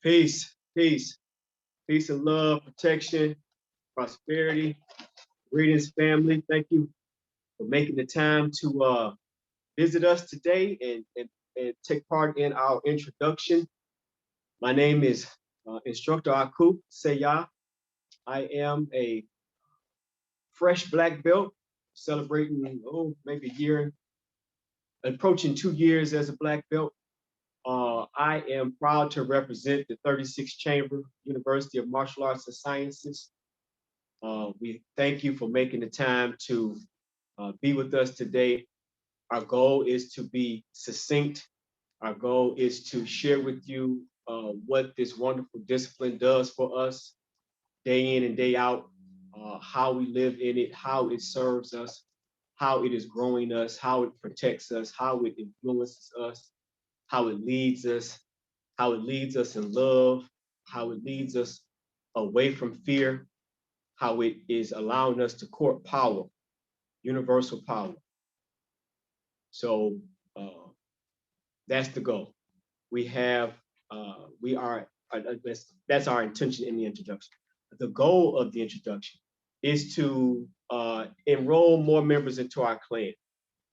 Peace, peace, peace and love, protection, prosperity. Greetings, family. Thank you for making the time to visit us today and take part in our introduction. My name is Instructor Aku Seya. I am a fresh black belt, celebrating maybe a year, approaching 2 years as a black belt. I am proud to represent the 36th Chamber, University of Martial Arts and Sciences. We thank you for making the time to be with us today. Our goal is to be succinct. Our goal is to share with you what this wonderful discipline does for us day in and day out, how we live in it, how it serves us, how it is growing us, how it protects us, how it influences us, how it leads us, how it leads us in love, how it leads us away from fear, how it is allowing us to court power, universal power. So that's the goal. We have, that's our intention in the introduction. The goal of the introduction is to enroll more members into our clan.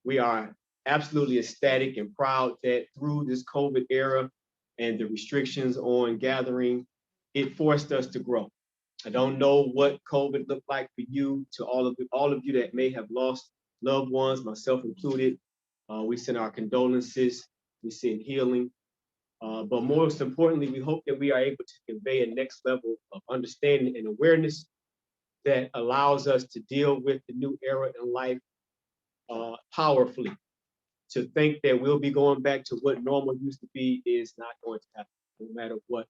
We are absolutely ecstatic and proud that through this COVID era and the restrictions on gathering, it forced us to grow. I don't know what COVID looked like for you, to all of you that may have lost loved ones, myself included. We send our condolences, we send healing. But most importantly, we hope that we are able to convey a next level of understanding and awareness that allows us to deal with the new era in life powerfully. To think that we'll be going back to what normal used to be is not going to happen, no matter what.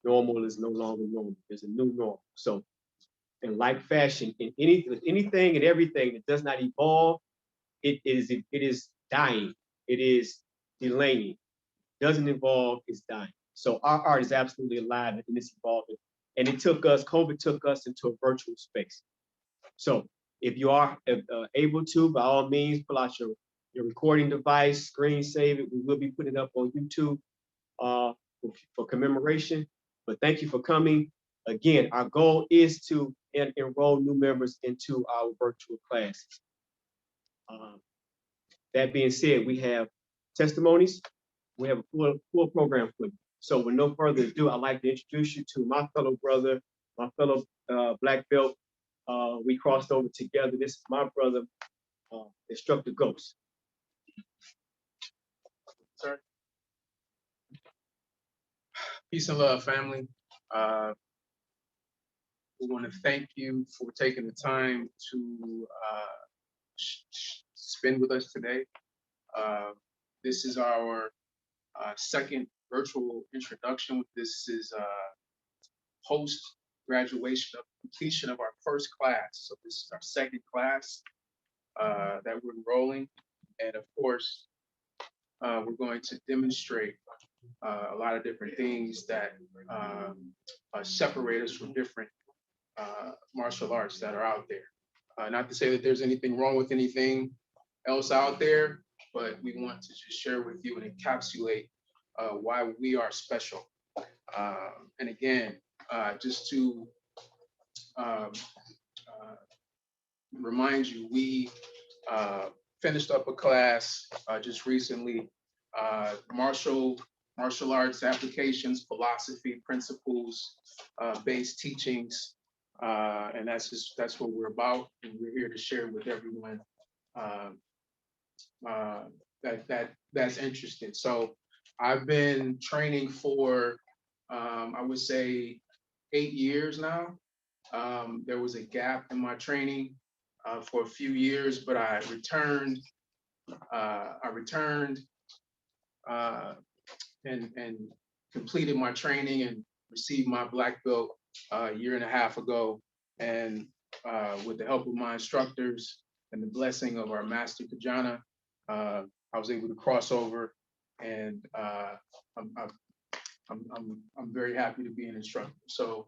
Normal is no longer normal. There's a new normal. So in like fashion, in anything and everything that does not evolve, it is dying. It is delaying. Doesn't evolve, it's dying. So our art is absolutely alive and it's evolving. And COVID took us into a virtual space. So if you are able to, by all means, pull out your recording device, screen save it. We will be putting it up on YouTube for commemoration. But thank you for coming. Again, our goal is to enroll new members into our virtual classes. That being said, we have testimonies. We have a full program for you. So with no further ado, I'd like to introduce you to my fellow brother, my fellow black belt. We crossed over together. This is my brother, Instructor Ghost. Sir. Peace and love, family. We want to thank you for taking the time to spend with us today. This is our second virtual introduction. This is post graduation of completion of our first class. So this is our second class that we're enrolling. And of course, we're going to demonstrate a lot of different things that separate us from different martial arts that are out there. Not to say that there's anything wrong with anything else out there, but we want to just share with you and encapsulate why we are special. And again, just to remind you, we finished up a class just recently, martial arts applications, philosophy, principles, based teachings, and that's what we're about, and we're here to share with everyone that's interested. So I've been training for I would say 8 years now. There was a gap in my training for a few years, but I returned and completed my training and received my black belt a year and a half ago. And with the help of my instructors and the blessing of our master Kajana, I was able to cross over, and I'm very happy to be an instructor. So,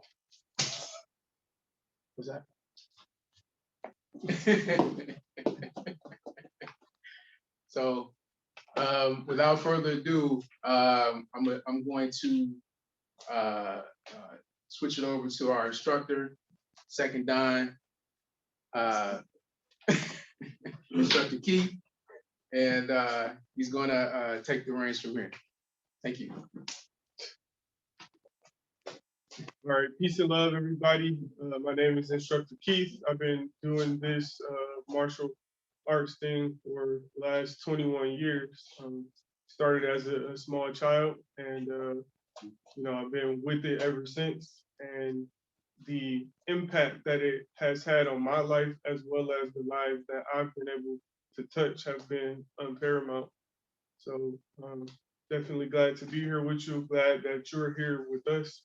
what's that? So, without further ado, I'm going to switch it over to our instructor, second Dan, Instructor Keith, and he's gonna take the reins from here. Thank you. All right, peace and love, everybody. My name is Instructor Keith. I've been doing this martial arts thing for the last 21 years. Started as a small child, and I've been with it ever since. And the impact that it has had on my life, as well as the lives that I've been able to touch, have been paramount. So definitely glad to be here with you. Glad that you're here with us.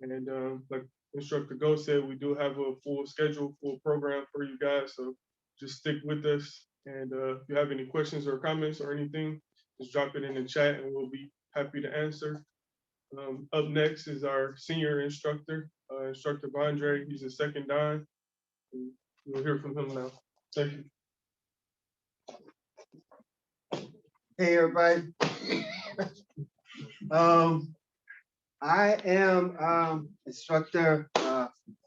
And like Instructor Go said, we do have a full schedule, full program for you guys. So just stick with us. And if you have any questions or comments or anything, just drop it in the chat and we'll be happy to answer. Up next is our senior instructor, Instructor Bondre. He's a second Dan. You'll hear from him now. Thank you. Hey, everybody. I am Instructor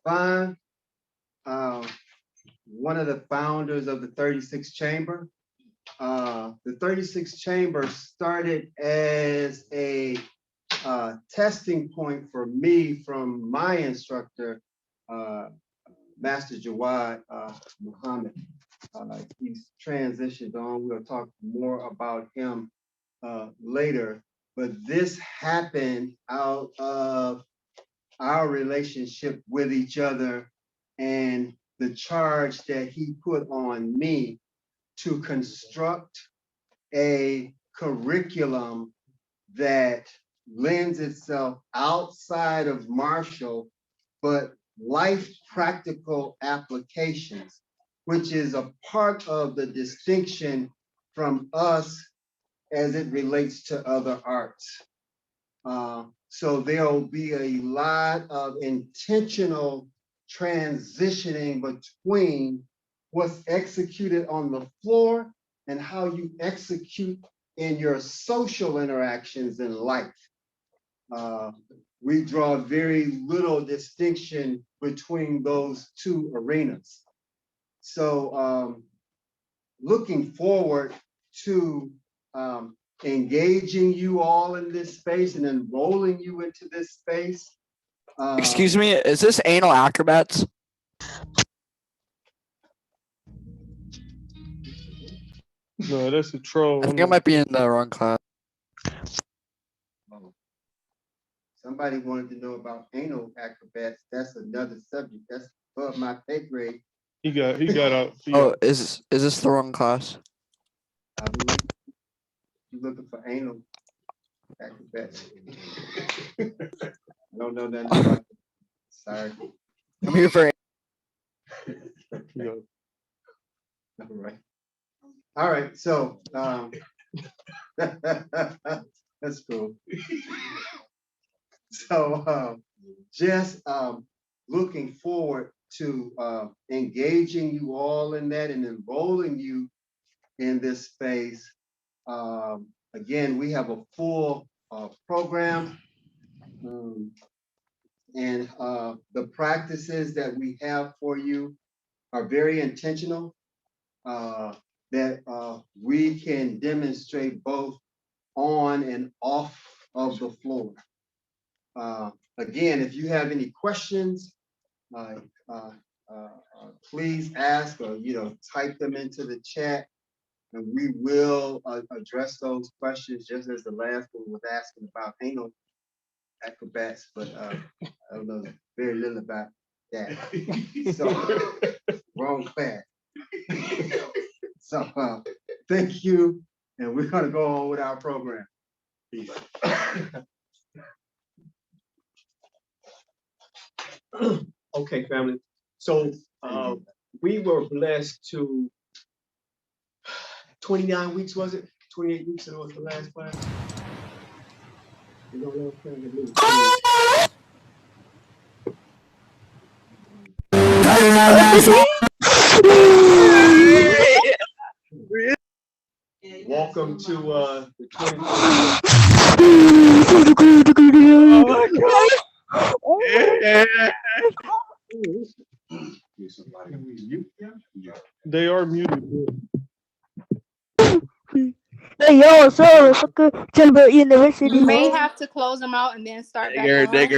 Vaughn, one of the founders of the 36th Chamber. The 36th Chamber started as a testing point for me from my instructor, Master Jawad Muhammad. He's transitioned on. We'll talk more about him later. But this happened out of our relationship with each other and the charge that he put on me to construct a curriculum that lends itself outside of martial, but life practical applications, which is a part of the distinction from us as it relates to other arts. So there'll be a lot of intentional transitioning between what's executed on the floor and how you execute in your social interactions in life. We draw very little distinction between those two arenas. So looking forward to engaging you all in this space and enrolling you into this space. Excuse me, is this anal acrobats? No, that's a troll. I think I might be in the wrong class. Somebody wanted to know about anal acrobats. That's another subject. That's above my pay grade. He got out. Oh, is this the wrong class? I believe you're looking for anal acrobats. I don't know nothing about it. Sorry. I'm here for. Yeah. All right. So that's cool. So just looking forward to engaging you all in that and enrolling you in this space. Again, we have a full program, and the practices that we have for you are very intentional, that we can demonstrate both on and off of the floor. Again, if you have any questions, please ask or type them into the chat, and we will address those questions, just as the last one was asking about anal acrobats, but I don't know very little about that. So wrong class. So thank you, and we're gonna go on with our program. Peace. Okay, family. So we were blessed to 29 weeks, was it? 28 weeks, that was the last class. We don't know if family really Welcome to the 24th. Oh my God. They are muted. Hey, yo, so fucker, Chamber University. You may have to close them out and then start back on. If this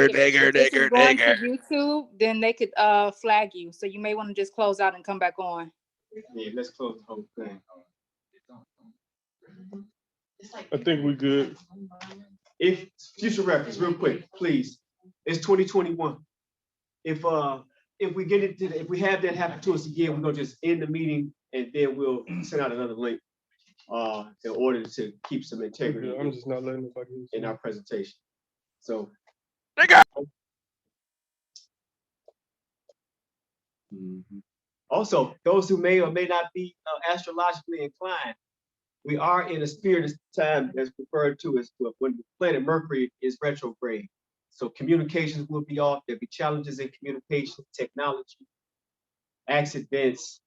is going to YouTube, then they could flag you. So you may want to just close out and come back on. Yeah, let's close the whole thing. I think we good. If future reference, real quick, please. It's 2021. If we get it if we have that happen to us again, we're gonna just end the meeting and then we'll send out another link in order to keep some integrity I'm just not letting nobody use in our presentation. So also, those who may or may not be astrologically inclined, we are in a spirit of time that's referred to as when the planet Mercury is retrograde. So communications will be off. There'll be challenges in communication, technology, accidents,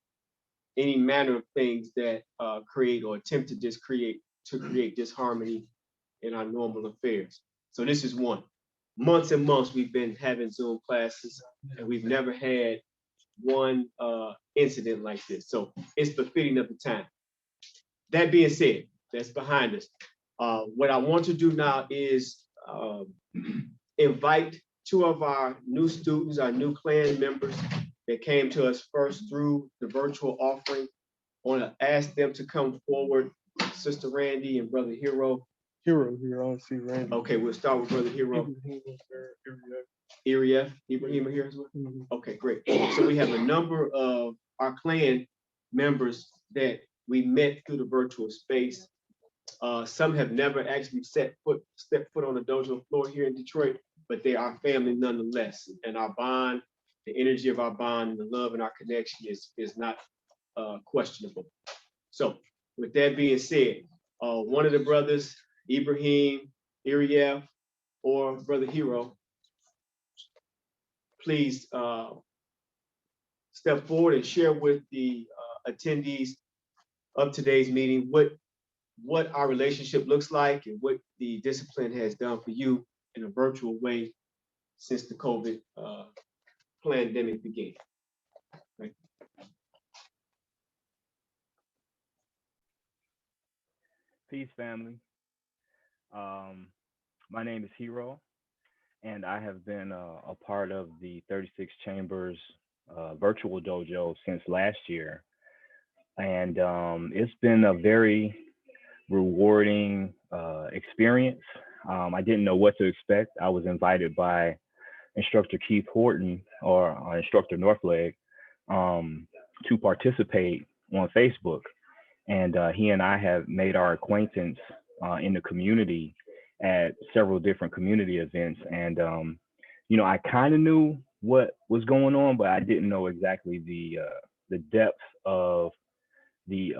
any manner of things that create or attempt to create disharmony in our normal affairs. So this is one. Months and months we've been having Zoom classes, and we've never had one incident like this. So it's befitting of the time. That being said, that's behind us. What I want to do now is invite two of our new students, our new clan members that came to us first through the virtual offering. I want to ask them to come forward, Sister Randy and Brother Hero. Hero here, I don't see Randy. Okay, we'll start with Brother Hero. Ibrahim here as well? Okay, great. So we have a number of our clan members that we met through the virtual space. Some have never actually stepped foot on the dojo floor here in Detroit, but they are family nonetheless. And our bond, the energy of our bond, the love and our connection is not questionable. So with that being said, one of the brothers, Ibrahim, Iriyev, or Brother Hero, please step forward and share with the attendees of today's meeting what our relationship looks like and what the discipline has done for you in a virtual way since the COVID pandemic began. Right. Peace, family. My name is Hero, and I have been a part of the 36 Chambers virtual dojo since last year. And it's been a very rewarding experience. I didn't know what to expect. I was invited by Instructor Keith Horton or Instructor Northleg to participate on Facebook. And he and I have made our acquaintance in the community at several different community events. And, you know, I kind of knew what was going on, but I didn't know exactly the depth of the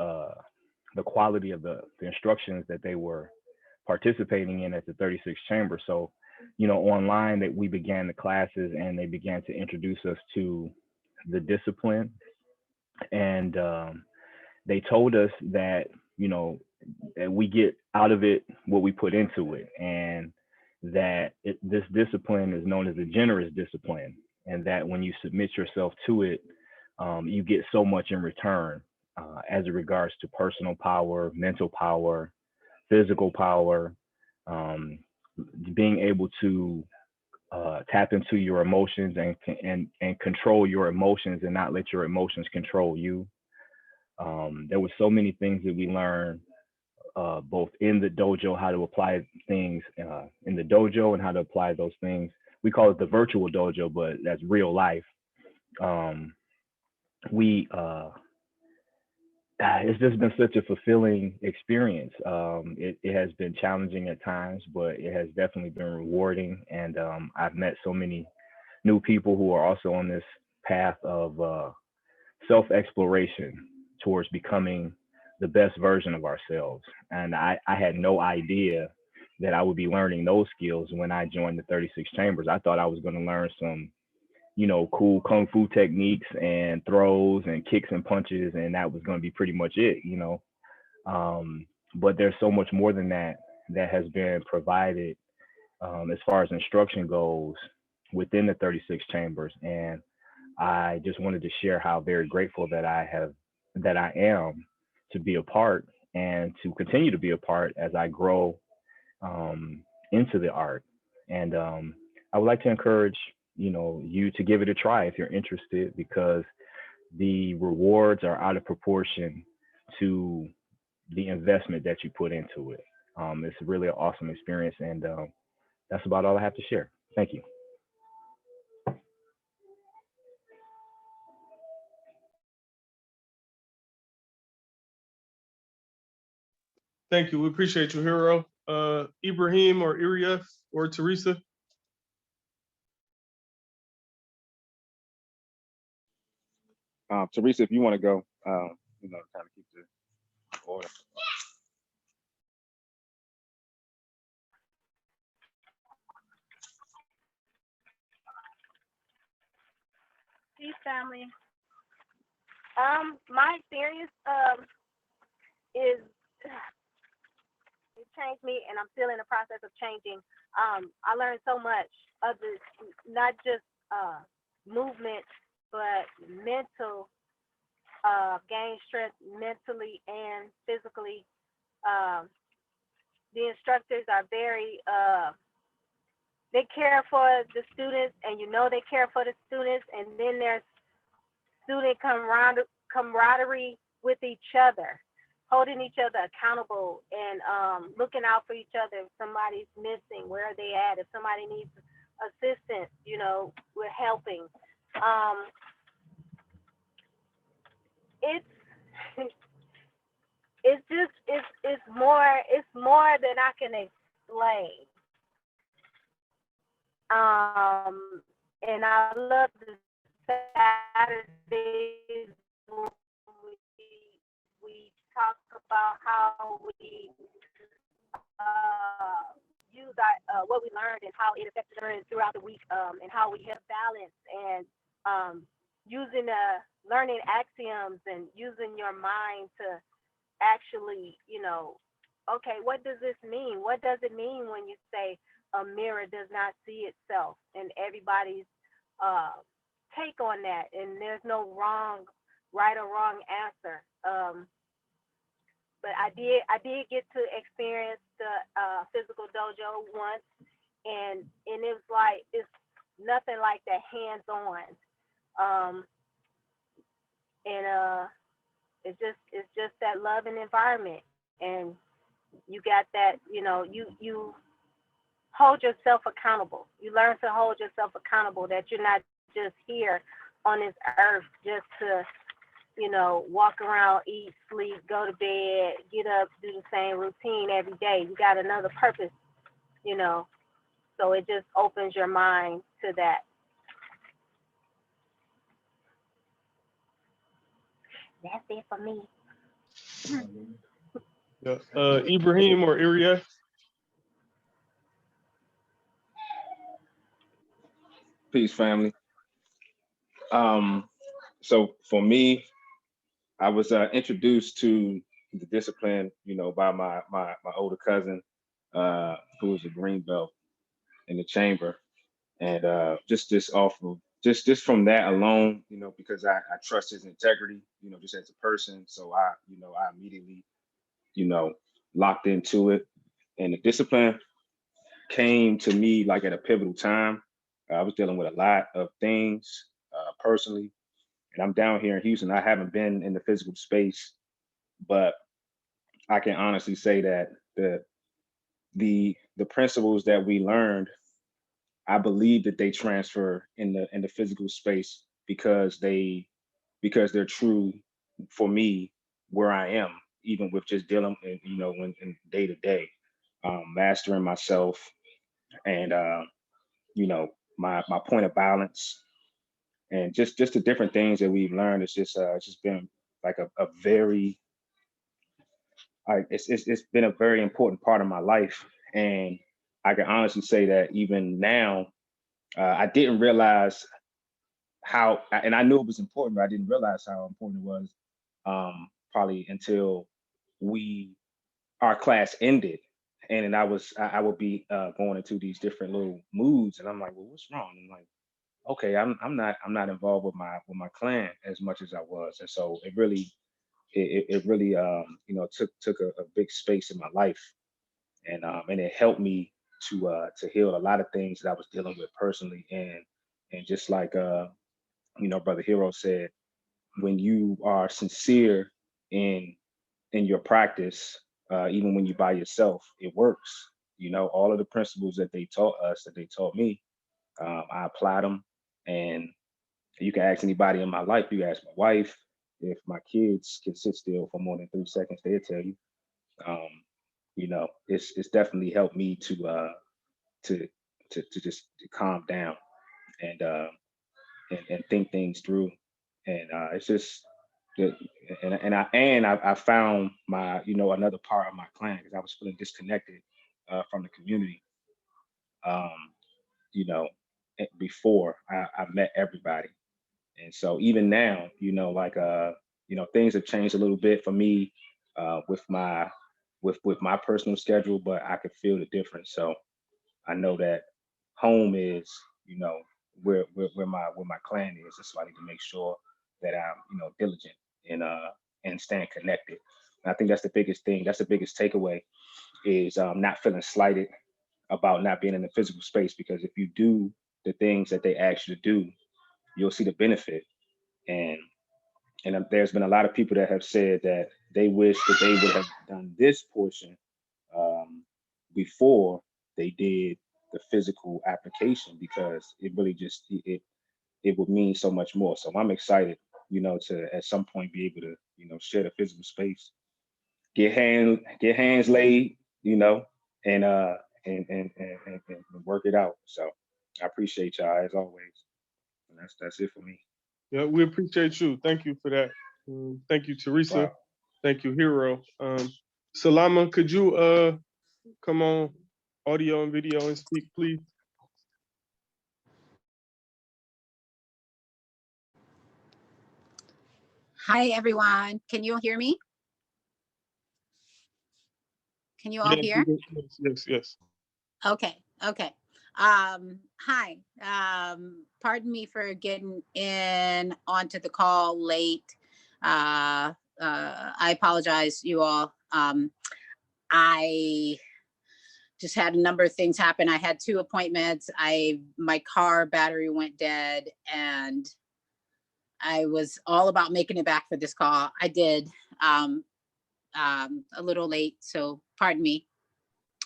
quality of the instructions that they were participating in at the 36 Chamber. So, you know, online that we began the classes and they began to introduce us to the discipline. And they told us that, you know, that we get out of it what we put into it, and that this discipline is known as a generous discipline, and that when you submit yourself to it, you get so much in return as it regards to personal power, mental power, physical power, being able to tap into your emotions and control your emotions and not let your emotions control you. There were so many things that we learned both in the dojo, how to apply things in the dojo and how to apply those things. We call it the virtual dojo, but that's real life. It's just been such a fulfilling experience. It has been challenging at times, but it has definitely been rewarding. And I've met so many new people who are also on this path of self-exploration towards becoming the best version of ourselves. And I had no idea that I would be learning those skills when I joined the 36 Chambers. I thought I was going to learn some, you know, cool kung fu techniques and throws and kicks and punches, and that was going to be pretty much it, you know. But there's so much more than that that has been provided as far as instruction goes within the 36 Chambers. And I just wanted to share how very grateful that I have that I am to be a part and to continue to be a part as I grow into the art. And I would like to encourage, you to give it a try if you're interested, because the rewards are out of proportion to the investment that you put into it. It's really an awesome experience, and that's about all I have to share. Thank you. Thank you. We appreciate you, Hero. Ibrahim or Irief or Teresa. Teresa, if you want to go, kind of keep the order. Peace, family. My experience is it changed me, and I'm still in the process of changing. I learned so much of this, not just movement, but mental, gain strength mentally and physically. The instructors are very, they care for the students, and they care for the students, and then there's student camaraderie with each other, holding each other accountable, and looking out for each other. If somebody's missing, where are they at? If somebody needs assistance, we're helping. It's more than I can explain. And I love the Saturdays when we talk about how we use what we learned and how it affects us throughout the week, and how we have balance, and using learning axioms and using your mind to actually, okay, what does this mean? What does it mean when you say a mirror does not see itself? And everybody's take on that, and there's no right or wrong answer. But I did get to experience the physical dojo once, and it was like, it's nothing like that hands-on. It's just that loving environment, and you got that, you hold yourself accountable. You learn to hold yourself accountable, that you're not just here on this earth just to, walk around, eat, sleep, go to bed, get up, do the same routine every day. You got another purpose, so it just opens your mind to that. That's it for me. Yeah. Ibrahim or Irief. Peace, family. So for me, I was introduced to the discipline, by my older cousin, who was a green belt in the chamber, and just off of just from that alone, because I trust his integrity, just as a person. So I immediately, locked into it, and the discipline came to me like at a pivotal time. I was dealing with a lot of things personally, and I'm down here in Houston. I haven't been in the physical space, but I can honestly say that the principles that we learned, I believe that they transfer in the physical space because they're true for me where I am, even with just dealing, in day to day, mastering myself, and my point of balance, and just the different things that we've learned. It's just been like a very, it's been a very important part of my life. And I can honestly say that even now, I didn't realize how, and I knew it was important, but I didn't realize how important it was, probably until our class ended. And then I would be going into these different little moods, and I'm like, well, what's wrong? And I'm like, okay, I'm not involved with my clan as much as I was. And so it really it really took a big space in my life, and it helped me to heal a lot of things that I was dealing with personally, and just like Brother Hero said, when you are sincere in your practice, even when you're by yourself, it works. All of the principles that they taught us, that they taught me, I applied them. And you can ask anybody in my life. You can ask my wife. If my kids can sit still for more than 3 seconds, they'll tell you. It's definitely helped me to just to calm down and and think things through. And it's just that, I found my another part of my clan, because I was feeling disconnected from the community. Um, Before I met everybody. And so even now, things have changed a little bit for me with my personal schedule, but I could feel the difference. So I know that home is, where my clan is. So I need to make sure that I'm, diligent and staying connected. And I think that's the biggest thing. That's the biggest takeaway, is not feeling slighted about not being in the physical space, because if you do the things that they ask you to do, you'll see the benefit. And there's been a lot of people that have said that they wish that they would have done this portion before they did the physical application, because it really just it would mean so much more. So I'm excited, to at some point be able to, share the physical space, get hands laid, and and work it out. So I appreciate y'all as always. And that's it for me. Yeah, we appreciate you. Thank you for that. Thank you, Teresa. Wow. Thank you, Hero. Salama, could you come on audio and video and speak, please? Hi, everyone. Can you hear me? Can you all hear? Yes. Okay. Hi. Pardon me for getting in onto the call late. I apologize, you all. I just had a number of things happen. I had 2 appointments. My car battery went dead, and I was all about making it back for this call. I did. A little late, so pardon me.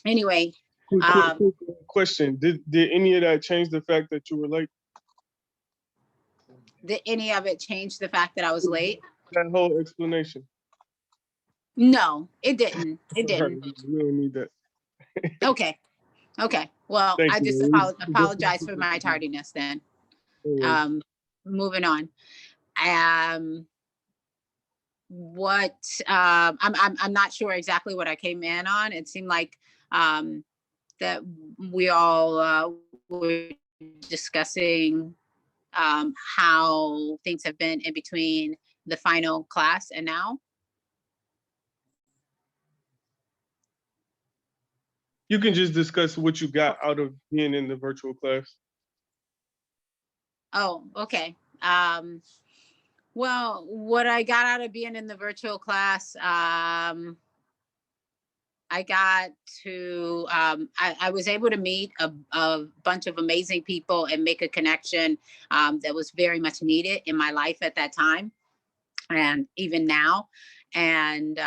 Anyway, Quick question. Did any of that change the fact that you were late? did any of it change the fact that I was late? That whole explanation. No, it didn't. It Right, didn't. we don't need that. Okay. Well, Thank I just you. apologize for my tardiness then. Moving on. I'm not sure exactly what I came in on. It seemed like that we all were discussing how things have been in between the final class and now. You can just discuss what you got out of being in the virtual class. Oh, okay. Well, what I got out of being in the virtual class, I got to, I was able to meet a bunch of amazing people and make a connection that was very much needed in my life at that time and even now. And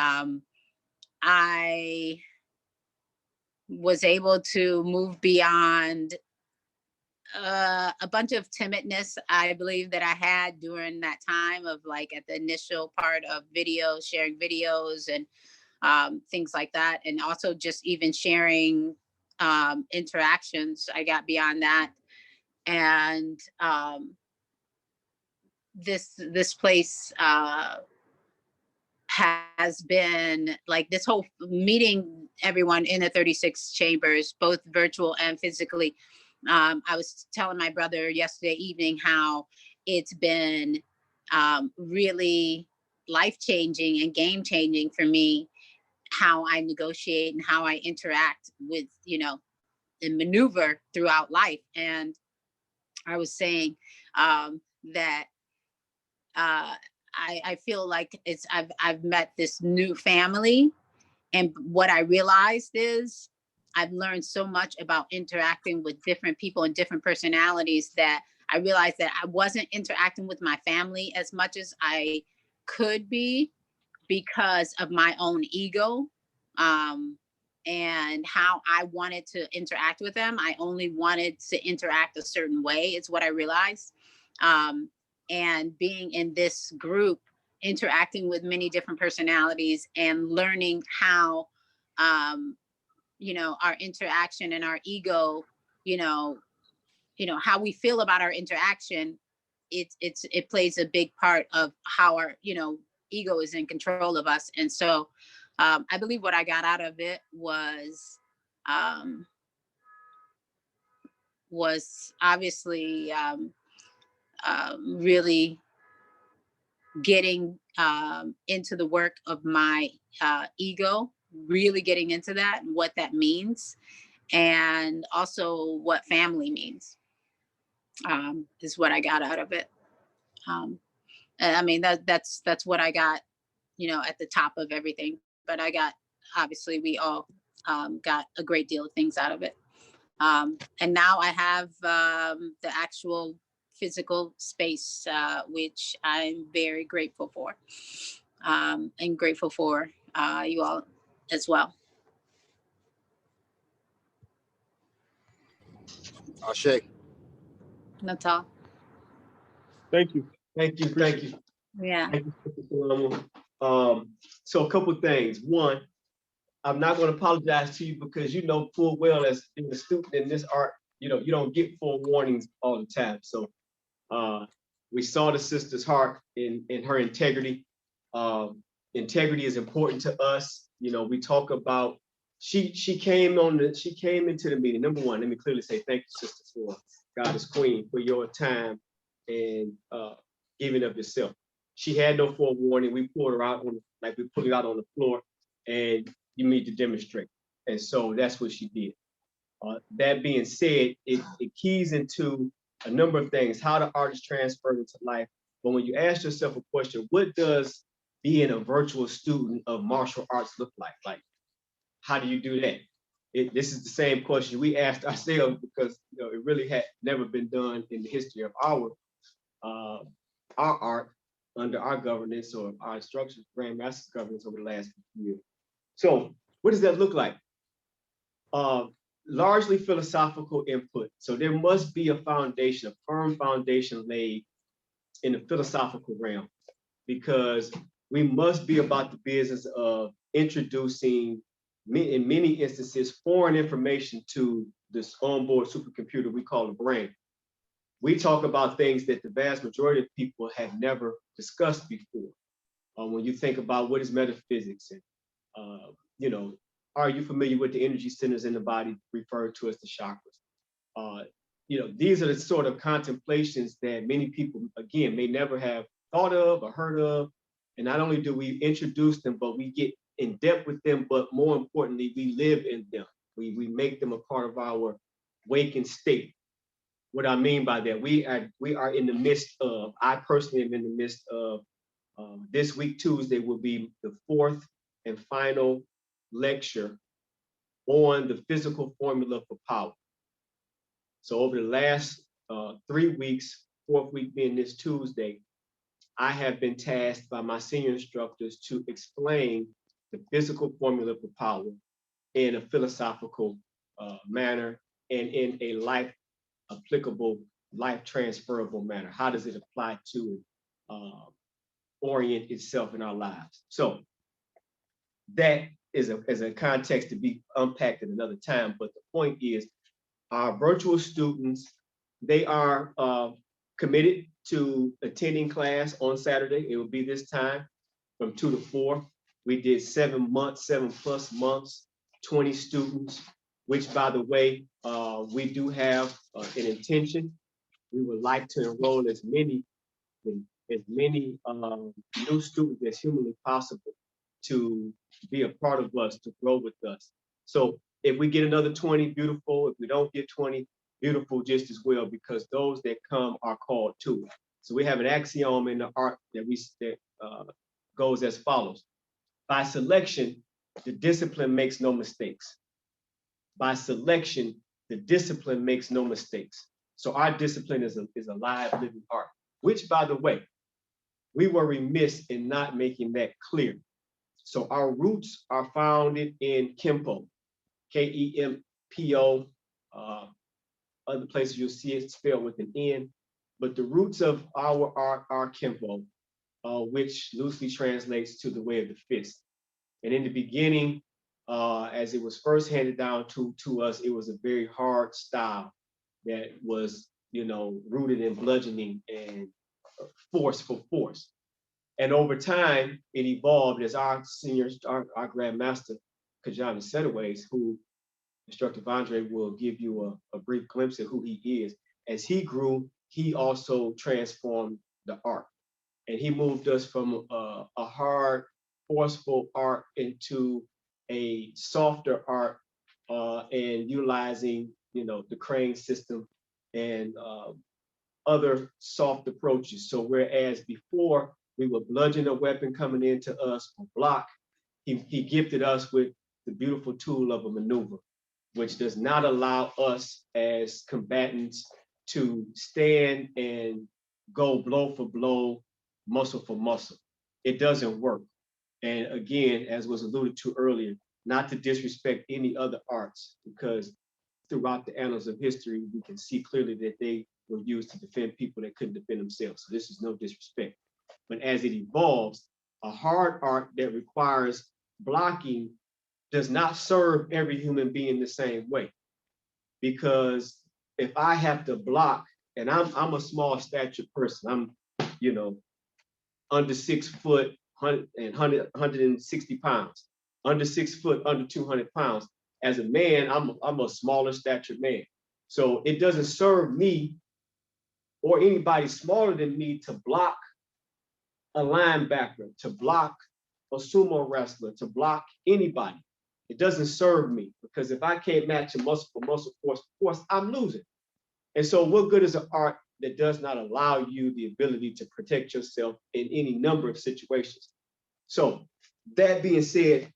I was able to move beyond a bunch of timidness, I believe, that I had during that time of like at the initial part of videos, sharing videos and things like that. And also just even sharing interactions. I got beyond that. And this place has been like this whole meeting everyone in the 36 chambers, both virtual and physically. I was telling my brother yesterday evening how it's been really life-changing and game-changing for me, how I negotiate and how I interact with, and maneuver throughout life. And I was saying that I feel like I've met this new family, and what I realized is I've learned so much about interacting with different people and different personalities that I realized that I wasn't interacting with my family as much as I could be because of my own ego, and how I wanted to interact with them. I only wanted to interact a certain way, is what I realized. And being in this group, interacting with many different personalities and learning how, our interaction and our ego, how we feel about our interaction, it plays a big part of how our ego is in control of us. And so I believe what I got out of it was obviously really getting into the work of my ego, really getting into that and what that means, and also what family means, is what I got out of it. I mean, that's what I got, at the top of everything. But obviously, we all got a great deal of things out of it. And now I have the actual physical space, which I'm very grateful for, and grateful for you all as well. Ashe. Natal. Thank you. Thank you. Thank you. Yeah. Thank you, Sister Saloma. So a couple of things. One, I'm not going to apologize to you because you know full well as being a student in this art, you don't get full warnings all the time. So we saw the sister's heart in her integrity. Integrity is important to us. We talk about she came into the meeting. Number one, let me clearly say thank you, sister, for Goddess Queen, for your time and giving of yourself. She had no forewarning. We pulled her out we put it out on the floor, and you need to demonstrate. And so that's what she did. That being said, it keys into a number of things, how the art is transferred into life. But when you ask yourself a question, what does being a virtual student of martial arts look like? Like, how do you do that? This is the same question we asked ourselves because it really had never been done in the history of our art under our governance or our instructions, Grand Master's governance over the last few years. So what does that look like? Largely philosophical input. So there must be a foundation, a firm foundation laid in the philosophical realm, because we must be about the business of introducing, in many instances, foreign information to this onboard supercomputer we call the brain. We talk about things that the vast majority of people have never discussed before. When you think about what is metaphysics, and are you familiar with the energy centers in the body referred to as the chakras? These are the sort of contemplations that many people, again, may never have thought of or heard of. And not only do we introduce them, but we get in depth with them, but more importantly, we live in them. We make them a part of our waking state. What I mean by that, we are in the midst of, I personally am in the midst of, this week, Tuesday, will be the fourth and final lecture on the physical formula for power. So over the last 3 weeks, fourth week being this Tuesday, I have been tasked by my senior instructors to explain the physical formula for power in a philosophical manner and in a life applicable, life transferable manner. How does it apply to orient itself in our lives? So that is a context to be unpacked at another time. But the point is, our virtual students, they are committed to attending class on Saturday. It will be this time from 2 to 4. We did 7 plus months, 20 students, which, by the way, we do have an intention. We would like to enroll as many new students as humanly possible to be a part of us, to grow with us. So if we get another 20, beautiful. If we don't get 20, beautiful just as well, because those that come are called to it. So we have an axiom in the art that goes as follows. By selection, the discipline makes no mistakes. By selection, the discipline makes no mistakes. So our discipline is a live, living art, which, by the way, we were remiss in not making that clear. So our roots are founded in Kempo, Kempo. Other places you'll see it spelled with an N, but the roots of our art are Kempo, which loosely translates to the way of the fist. And in the beginning, as it was first handed down to us, it was a very hard style that was, rooted in bludgeoning and force for force. And over time, it evolved as our seniors, our grandmaster, Kajana Setterways, who Instructor Andre will give you a brief glimpse of who he is. As he grew, he also transformed the art. And he moved us from a hard, forceful art into a softer art and utilizing, the crane system and other soft approaches. So whereas before we would bludgeon a weapon coming into us or block, he gifted us with the beautiful tool of a maneuver, which does not allow us as combatants to stand and go blow for blow, muscle for muscle. It doesn't work. And again, as was alluded to earlier, not to disrespect any other arts, because throughout the annals of history, we can see clearly that they were used to defend people that couldn't defend themselves. So this is no disrespect. But as it evolves, a hard art that requires blocking does not serve every human being the same way. Because if I have to block, and I'm a small stature person, I'm, under 6 foot, 160 pounds, under 6 foot, under 200 pounds. As a man, I'm a smaller stature man. So it doesn't serve me or anybody smaller than me to block a linebacker, to block a sumo wrestler, to block anybody. It doesn't serve me, because if I can't match a muscle for muscle, force for force, I'm losing. And so what good is an art that does not allow you the ability to protect yourself in any number of situations? So that being said,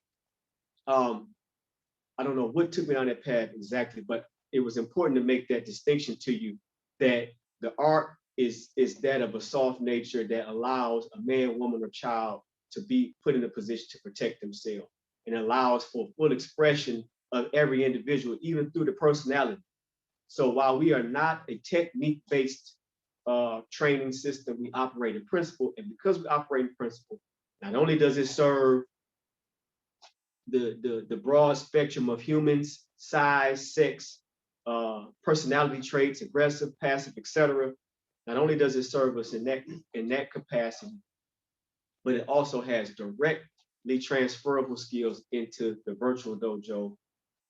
I don't know what took me on that path exactly, but it was important to make that distinction to you, that the art is that of a soft nature that allows a man, woman, or child to be put in a position to protect themselves, and allows for full expression of every individual, even through the personality. So while we are not a technique-based training system, we operate in principle. And because we operate in principle, not only does it serve the broad spectrum of humans, size, sex, personality traits, aggressive, passive, etc. Not only does it serve us in that capacity, but it also has directly transferable skills into the virtual dojo,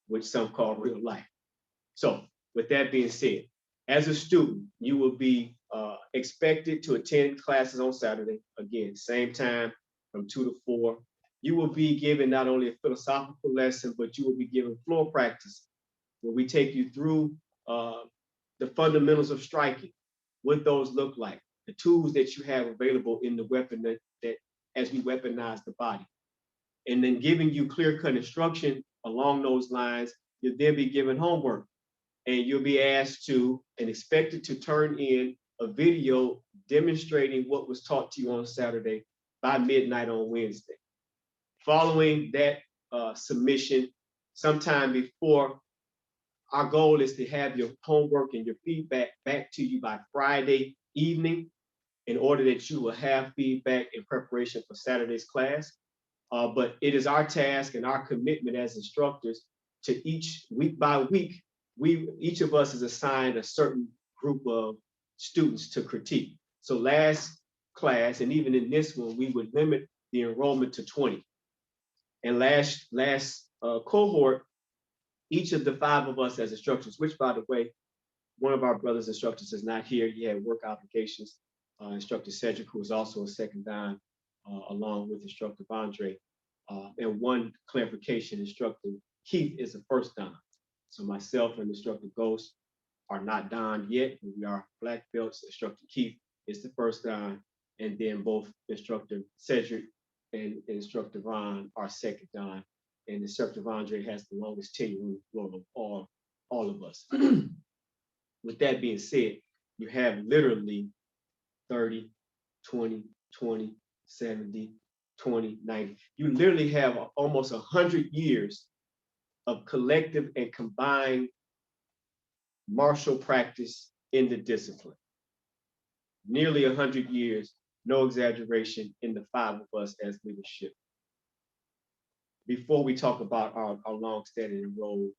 which some call real life. So with that being said, as a student, you will be expected to attend classes on Saturday, again, same time from 2 to 4. You will be given not only a philosophical lesson, but you will be given floor practice, where we take you through the fundamentals of striking, what those look like, the tools that you have available in the weapon that as we weaponize the body. And then giving you clear-cut instruction along those lines. You'll then be given homework, and you'll be asked to and expected to turn in a video demonstrating what was taught to you on Saturday by midnight on Wednesday. Following that submission, sometime before, our goal is to have your homework and your feedback back to you by Friday evening, in order that you will have feedback in preparation for Saturday's class. But it is our task and our commitment as instructors to each week by week, each of us is assigned a certain group of students to critique. So last class, and even in this one, we would limit the enrollment to 20. And last cohort, each of the 5 of us as instructors, which, by the way, one of our brothers instructors is not here. He had work obligations. Instructor Cedric, who is also a second dan, along with Instructor Andre. And one clarification, Instructor Keith is a first dan. So myself and Instructor Ghost are not donned yet, but we are black belts. Instructor Keith is the first Dan, and then both Instructor Cedric and Instructor Ron are second Dan, and Instructor Andre has the longest tenure on the floor of all of us. With that being said, you have literally 30, 20, 20, 70, 20, 90. You literally have almost 100 years of collective and combined martial practice in the discipline. Nearly 100 years, no exaggeration, in the 5 of us as leadership. Before we talk about our long-standing enrolled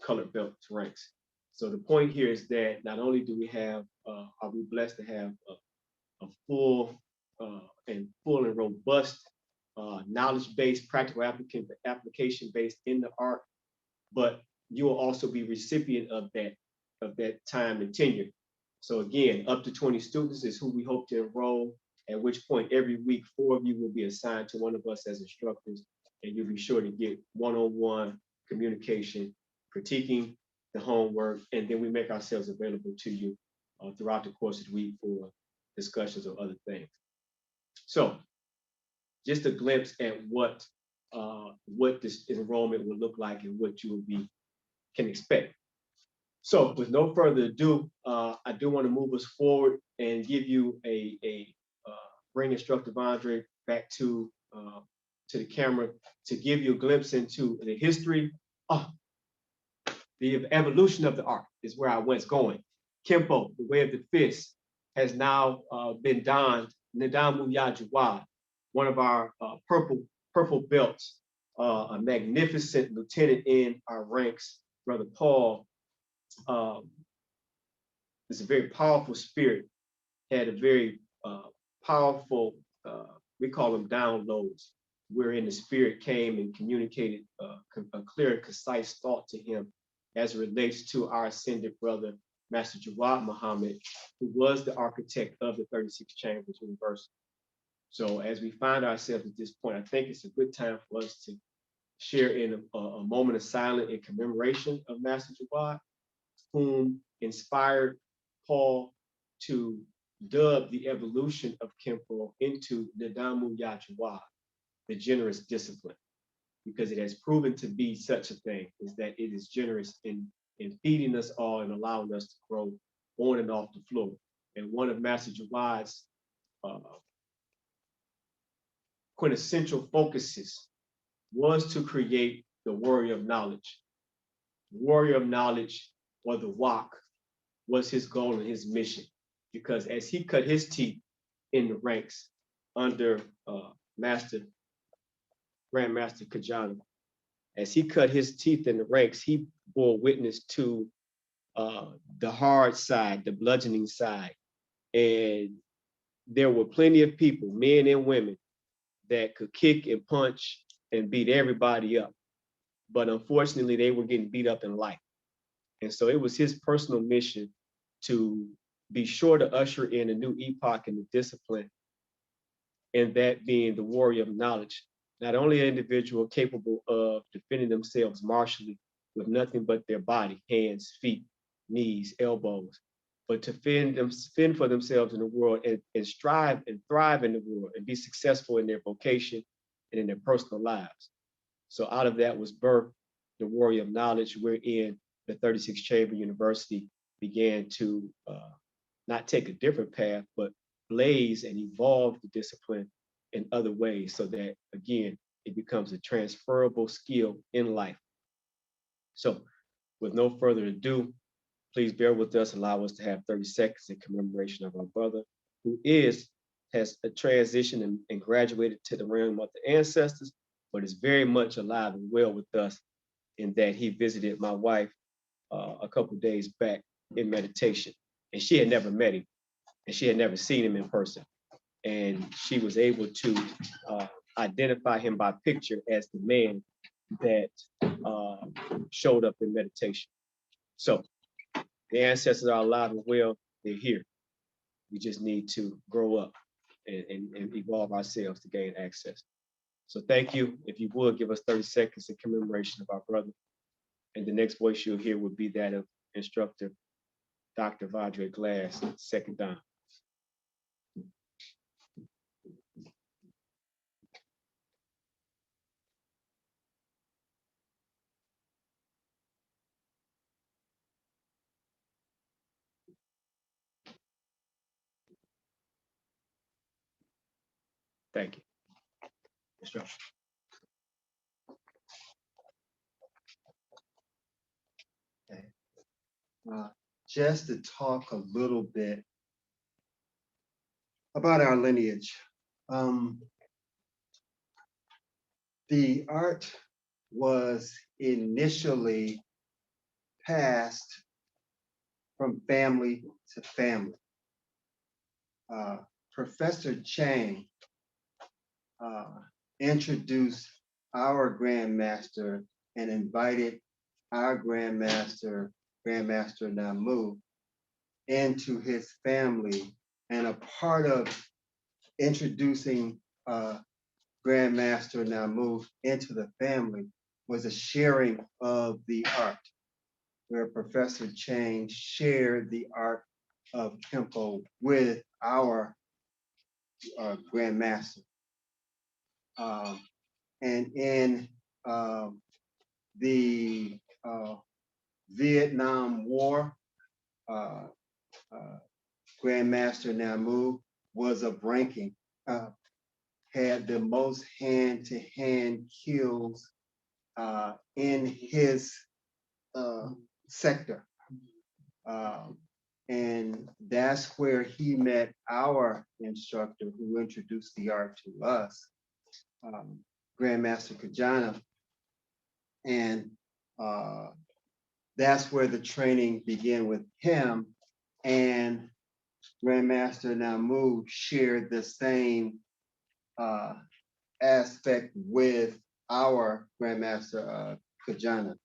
colored belt ranks. So the point here is that not only do we have, are we blessed to have a full and robust knowledge-based, practical application-based in the art, but you will also be recipient of that time and tenure. So again, up to 20 students is who we hope to enroll, at which point every week, 4 of you will be assigned to one of us as instructors, and you'll be sure to get one-on-one communication, critiquing the homework, and then we make ourselves available to you throughout the course of the week for discussions or other things. So just a glimpse at what this enrollment will look like and what you can expect. So with no further ado, I do want to move us forward and give you bring Instructor Andre back to the camera to give you a glimpse into the history. The evolution of the art is where I was going. Kempo, the way of the fist, has now been donned, Nadamu Yajawa, one of our purple belts, a magnificent lieutenant in our ranks, Brother Paul, is a very powerful spirit, had a very powerful, we call them downloads, wherein the spirit came and communicated a clear and concise thought to him as it relates to our ascended brother, Master Jawad Muhammad, who was the architect of the 36 Chambers University. So as we find ourselves at this point, I think it's a good time for us to share in a moment of silence in commemoration of Master Jawad, whom inspired Paul to dub the evolution of Kempo into Nadamu Yajawa, the generous discipline, because it has proven to be such a thing, is that it is generous in feeding us all and allowing us to grow on and off the floor. And one of Master Jawad's quintessential focuses was to create the warrior of knowledge. Warrior of knowledge, or the WAC, was his goal and his mission, because as he cut his teeth in the ranks under Grandmaster Kajana, as he cut his teeth in the ranks, he bore witness to the hard side, the bludgeoning side. And there were plenty of people, men and women, that could kick and punch and beat everybody up. But unfortunately, they were getting beat up in life. And so it was his personal mission to be sure to usher in a new epoch in the discipline, and that being the warrior of knowledge. Not only an individual capable of defending themselves martially with nothing but their body, hands, feet, knees, elbows, but to fend for themselves in the world and strive and thrive in the world and be successful in their vocation and in their personal lives. So out of that was birthed the warrior of knowledge, wherein the 36 Chamber University began to not take a different path, but blaze and evolve the discipline in other ways, so that, again, it becomes a transferable skill in life. So with no further ado, please bear with us, allow us to have 30 seconds in commemoration of our brother, who has transitioned and graduated to the realm of the ancestors, but is very much alive and well with us, in that he visited my wife a couple of days back in meditation, and she had never met him, and she had never seen him in person. And she was able to identify him by picture as the man that showed up in meditation. So the ancestors are alive and well, they're here. We just need to grow up and evolve ourselves to gain access. So thank you. If you would, give us 30 seconds in commemoration of our brother. And the next voice you'll hear would be that of Instructor Dr. Vajre Glass, second Dan. Thank you. Instructor. Just to talk a little bit about our lineage. The art was initially passed from family to family. Professor Chang introduced our Grandmaster and invited our Grandmaster Namu, into his family. And a part of introducing Grandmaster Namu into the family was a sharing of the art, where Professor Chang shared the art of Tumfo with our Grandmaster. And in the Vietnam War, Grandmaster Namu was a ranking, had the most hand-to-hand kills in his sector. And that's where he met our instructor who introduced the art to us, Grandmaster Kajana. And that's where the training began with him. And Grandmaster Namu shared the same aspect with our Grandmaster Kajana.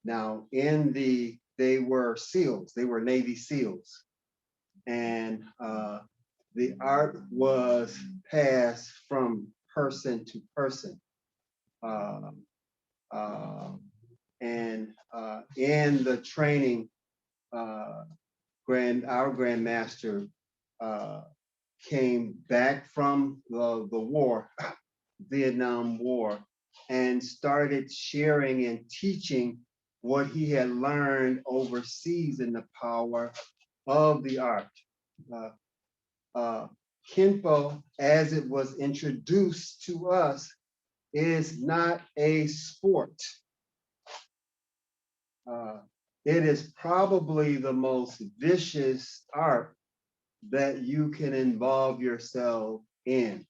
Now, they were SEALs, they were Navy SEALs. And the art was passed from person to person. And in the training, our Grandmaster came back from the war, Vietnam War, and started sharing and teaching what he had learned overseas in the power of the art. Kinpo, as it was introduced to us, is not a sport. It is probably the most vicious art that you can involve yourself in.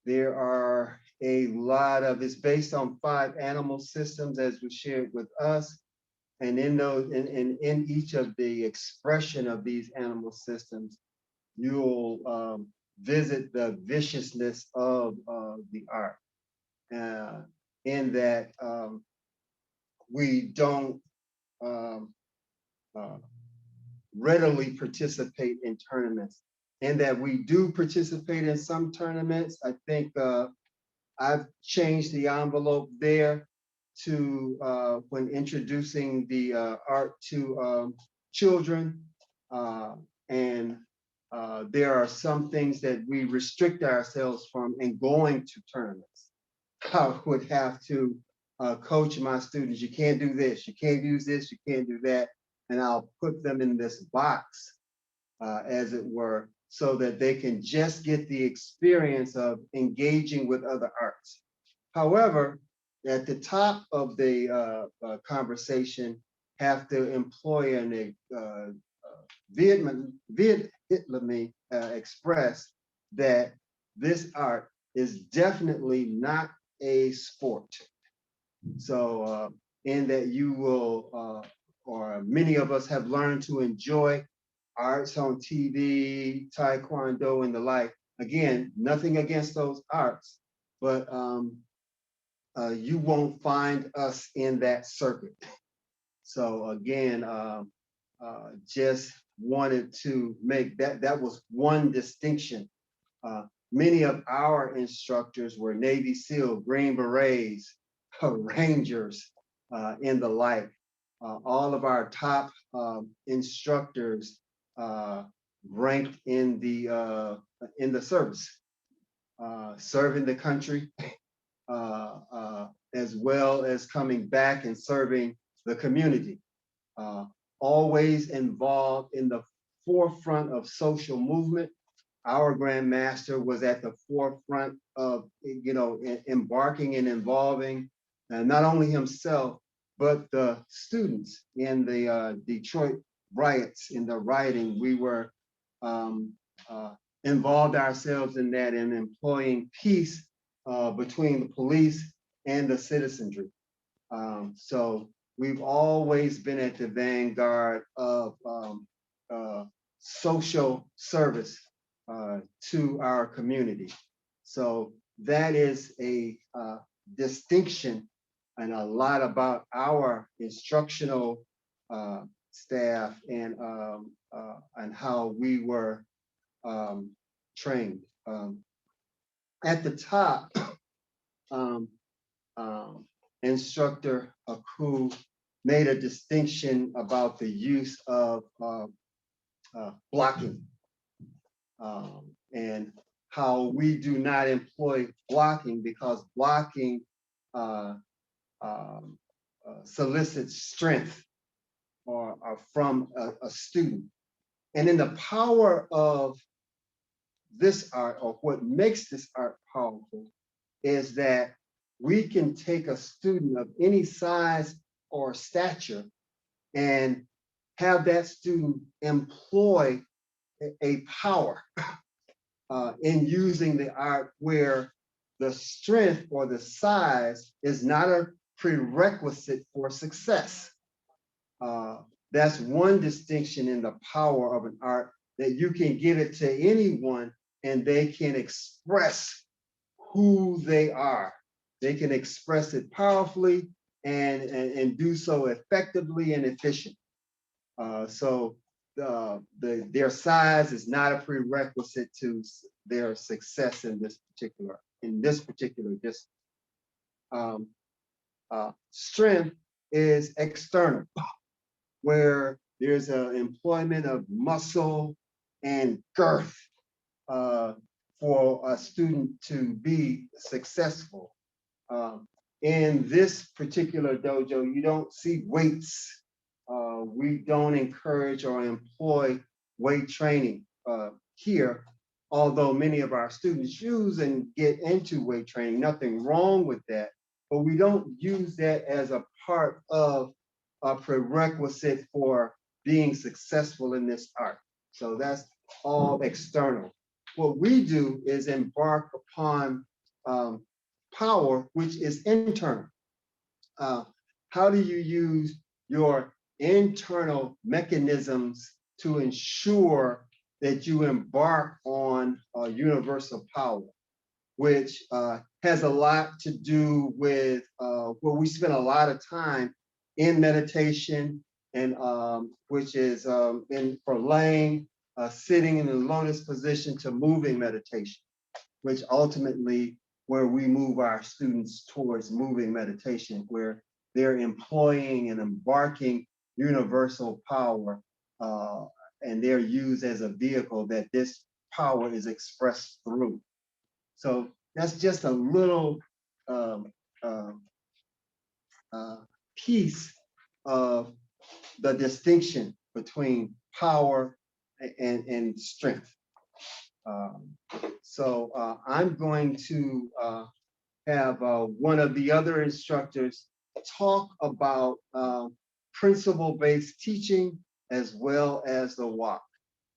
There are a lot of, it's based on 5 animal systems as was shared with us. And in those, in each of the expression of these animal systems, you'll visit the viciousness of the art. In that we don't readily participate in tournaments, and that we do participate in some tournaments. I think I've changed the envelope there to when introducing the art to children, and there are some things that we restrict ourselves from in going to tournaments. I would have to coach my students. You can't do this, you can't use this, you can't do that. And I'll put them in this box, as it were, so that they can just get the experience of engaging with other arts. However, at the top of the conversation, have to employ an Vietnamese express that this art is definitely not a sport. So in that you will, or many of us have learned to enjoy arts on TV, Taekwondo and the like. Again, nothing against those arts, but you won't find us in that circuit. So again, just wanted to make that was one distinction. Many of our instructors were Navy SEAL, Green Berets, Rangers, and the like. All of our top instructors ranked in the service, serving the country, as well as coming back and serving the community. Always involved in the forefront of social movement. our Grand Master was at the forefront of, embarking and involving not only himself, but the students in the Detroit riots, in the rioting. We were involved ourselves in that and employing peace between the police and the citizenry. So we've always been at the vanguard of social service to our community. So that is a distinction and a lot about our instructional staff and how we were trained. At the top, Instructor Aku made a distinction about the use of blocking and how we do not employ blocking because blocking solicits strength or from a student. And in the power of this art, or what makes this art powerful, is that we can take a student of any size or stature and have that student employ a power in using the art where the strength or the size is not a prerequisite for success. That's one distinction in the power of an art, that you can give it to anyone and they can express who they are. They can express it powerfully and do so effectively and efficient. So their size is not a prerequisite to their success in this particular discipline. Strength is external, where there's an employment of muscle and girth for a student to be successful. In this particular dojo, you don't see weights. We don't encourage or employ weight training here, although many of our students use and get into weight training. Nothing wrong with that, but we don't use that as a part of a prerequisite for being successful in this art. So that's all external. What we do is embark upon power, which is internal. How do you use your internal mechanisms to ensure that you embark on universal power, which has a lot to do with where we spend a lot of time in meditation, and which is for laying, sitting in the lotus position, to moving meditation, which ultimately where we move our students towards moving meditation, where they're employing and embarking universal power, and they're used as a vehicle that this power is expressed through. So that's just a little piece of the distinction between power and strength. So I'm going to have one of the other instructors talk about principle-based teaching as well as the walk.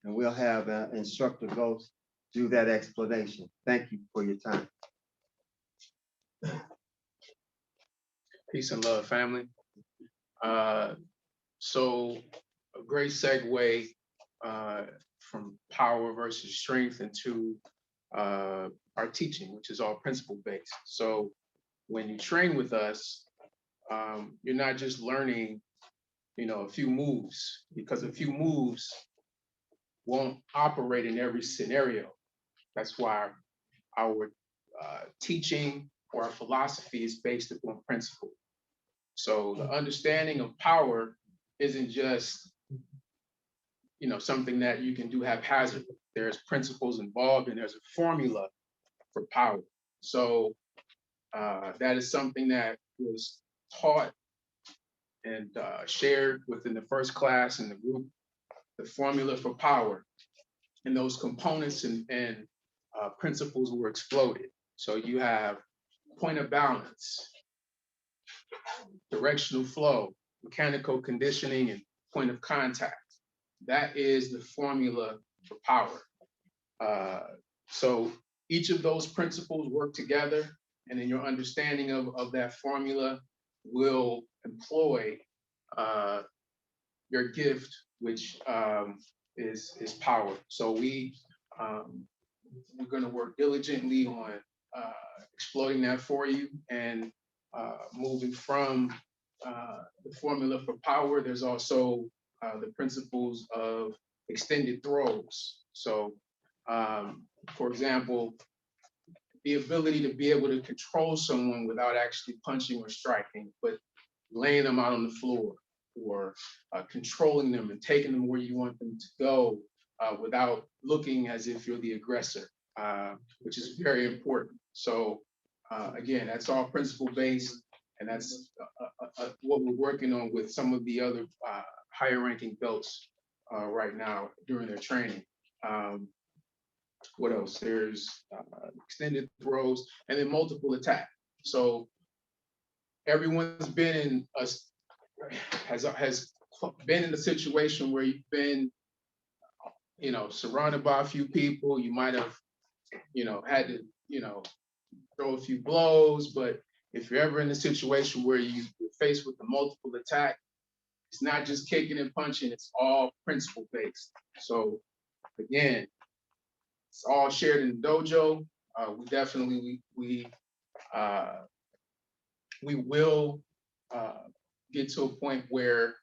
And we'll have instructor Ghost do that explanation. Thank you for your time. Peace and love, family. So a great segue from power versus strength into our teaching, which is all principle-based. So when you train with us, you're not just learning, a few moves, because a few moves won't operate in every scenario. That's why our teaching or our philosophy is based upon principle. So the understanding of power isn't just, something that you can do haphazardly. There's principles involved, and there's a formula for power. So that is something that was taught and shared within the first class in the group. The formula for power and those components and principles were exploded. So you have point of balance, directional flow, mechanical conditioning, and point of contact. That is the formula for power. So each of those principles work together, and then your understanding of that formula will employ your gift, which is power. So we're going to work diligently on exploiting that for you and moving from the formula for power. There's also the principles of extended throws. So, for example, the ability to be able to control someone without actually punching or striking, but laying them out on the floor, or controlling them and taking them where you want them to go without looking as if you're the aggressor, which is very important. So again, that's all principle based, and that's what we're working on with some of the other higher ranking belts right now during their training. What else? There's extended throws and then multiple attack. So everyone's been in has been in a situation where you've been, surrounded by a few people. You might have, had to, throw a few blows. But if you're ever in a situation where you're faced with a multiple attack, it's not just kicking and punching. It's all principle based. So again, it's all shared in the dojo. We definitely we will get to a point where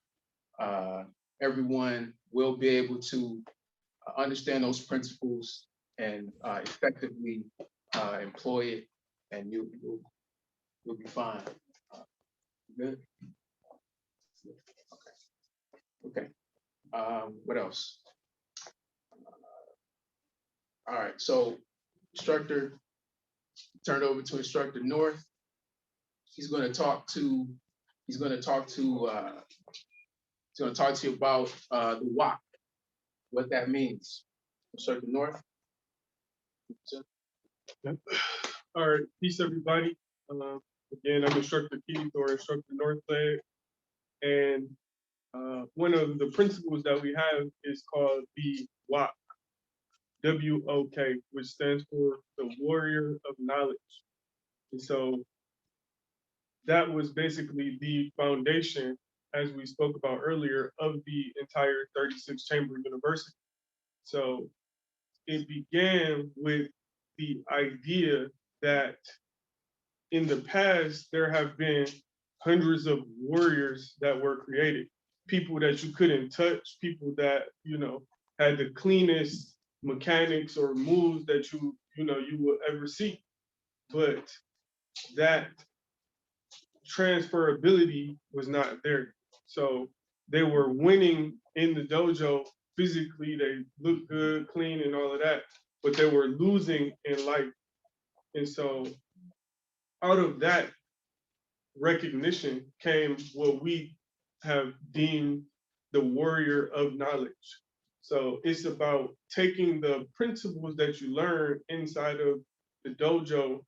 everyone will be able to understand those principles and effectively employ it, and you'll be fine. Good. Okay. What else? All right. So, instructor, turn it over to Instructor North. He's going to talk to you about the WOP, what that means. Instructor North. All right, peace everybody. Again, I'm Instructor Keith, or Instructor Northleg, and one of the principles that we have is called the WOK, W-O-K, which stands for the Warrior of Knowledge. And so that was basically the foundation, as we spoke about earlier, of the entire 36 Chamber University. So it began with the idea that in the past, there have been hundreds of warriors that were created, people that you couldn't touch, people that, had the cleanest mechanics or moves that you would ever see. But that transferability was not there. So they were winning in the dojo physically, they looked good, clean, and all of that, but they were losing in life. And so out of that recognition came what we have deemed the warrior of knowledge. So it's about taking the principles that you learn inside of the dojo,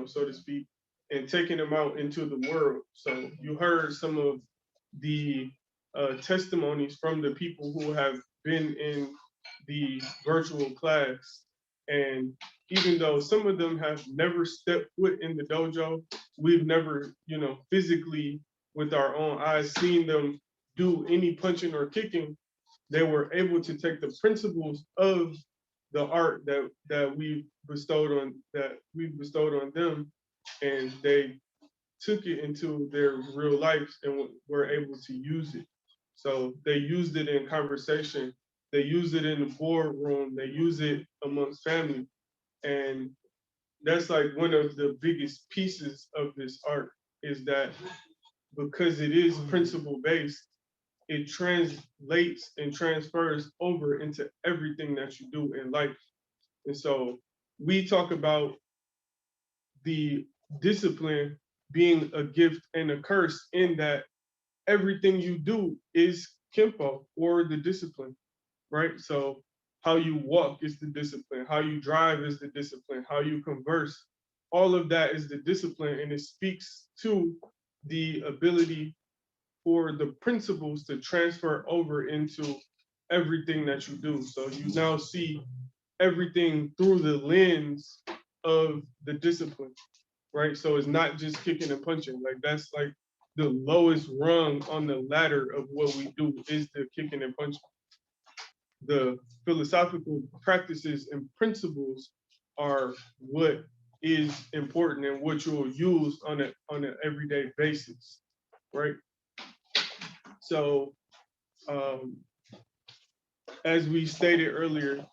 so to speak, and taking them out into the world. So you heard some of the testimonies from the people who have been in the virtual class. And even though some of them have never stepped foot in the dojo, we've never, physically with our own eyes seen them do any punching or kicking, they were able to take the principles of the art that we've bestowed on them, and they took it into their real lives and were able to use it. So they used it in conversation, they use it in the boardroom, they use it amongst family. And that's like one of the biggest pieces of this art, is that because it is principle based, it translates and transfers over into everything that you do in life. And so we talk about the discipline being a gift and a curse, in that everything you do is Kempo, or the discipline, right? So How you walk is the discipline. How you drive is the discipline. How you converse, all of that is the discipline, and it speaks to the ability for the principles to transfer over into everything that you do. So you now see everything through the lens of the discipline, right? So it's not just kicking and punching. Like that's like the lowest rung on the ladder of what we do is the kicking and punching. The philosophical practices and principles are what is important and what you'll use on an everyday basis, right? So as we stated earlier,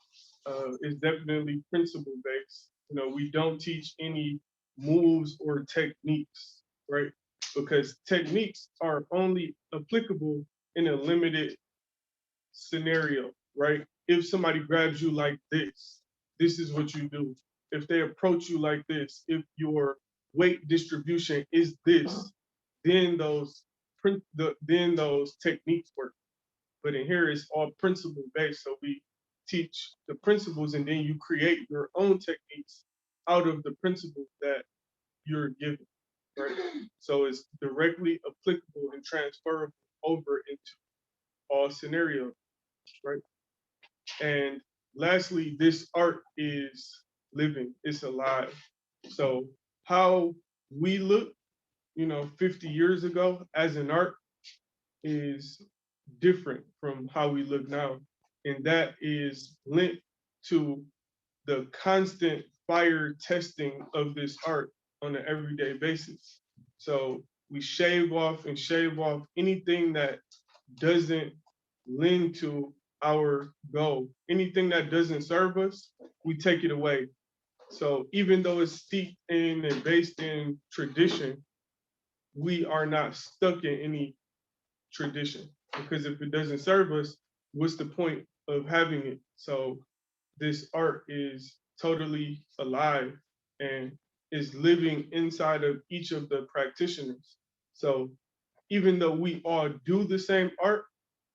it's definitely principle based. You know, we don't teach any moves or techniques, right? Because techniques are only applicable in a limited scenario, right? If somebody grabs you like this is what you do. If they approach you like this, if your weight distribution is this, then those techniques work. But in here, it's all principle based. So we teach the principles, and then you create your own techniques out of the principles that you're given, right? So it's directly applicable and transferable over into all scenarios, right? And lastly, this art is living, it's alive. So how we look, 50 years ago as an art is different from how we look now. And that is linked to the constant fire testing of this art on an everyday basis. So we shave off anything that doesn't lend to our goal. Anything that doesn't serve us, we take it away. So even though it's steeped in and based in tradition, we are not stuck in any tradition, because if it doesn't serve us, what's the point of having it? So this art is totally alive and is living inside of each of the practitioners. So even though we all do the same art,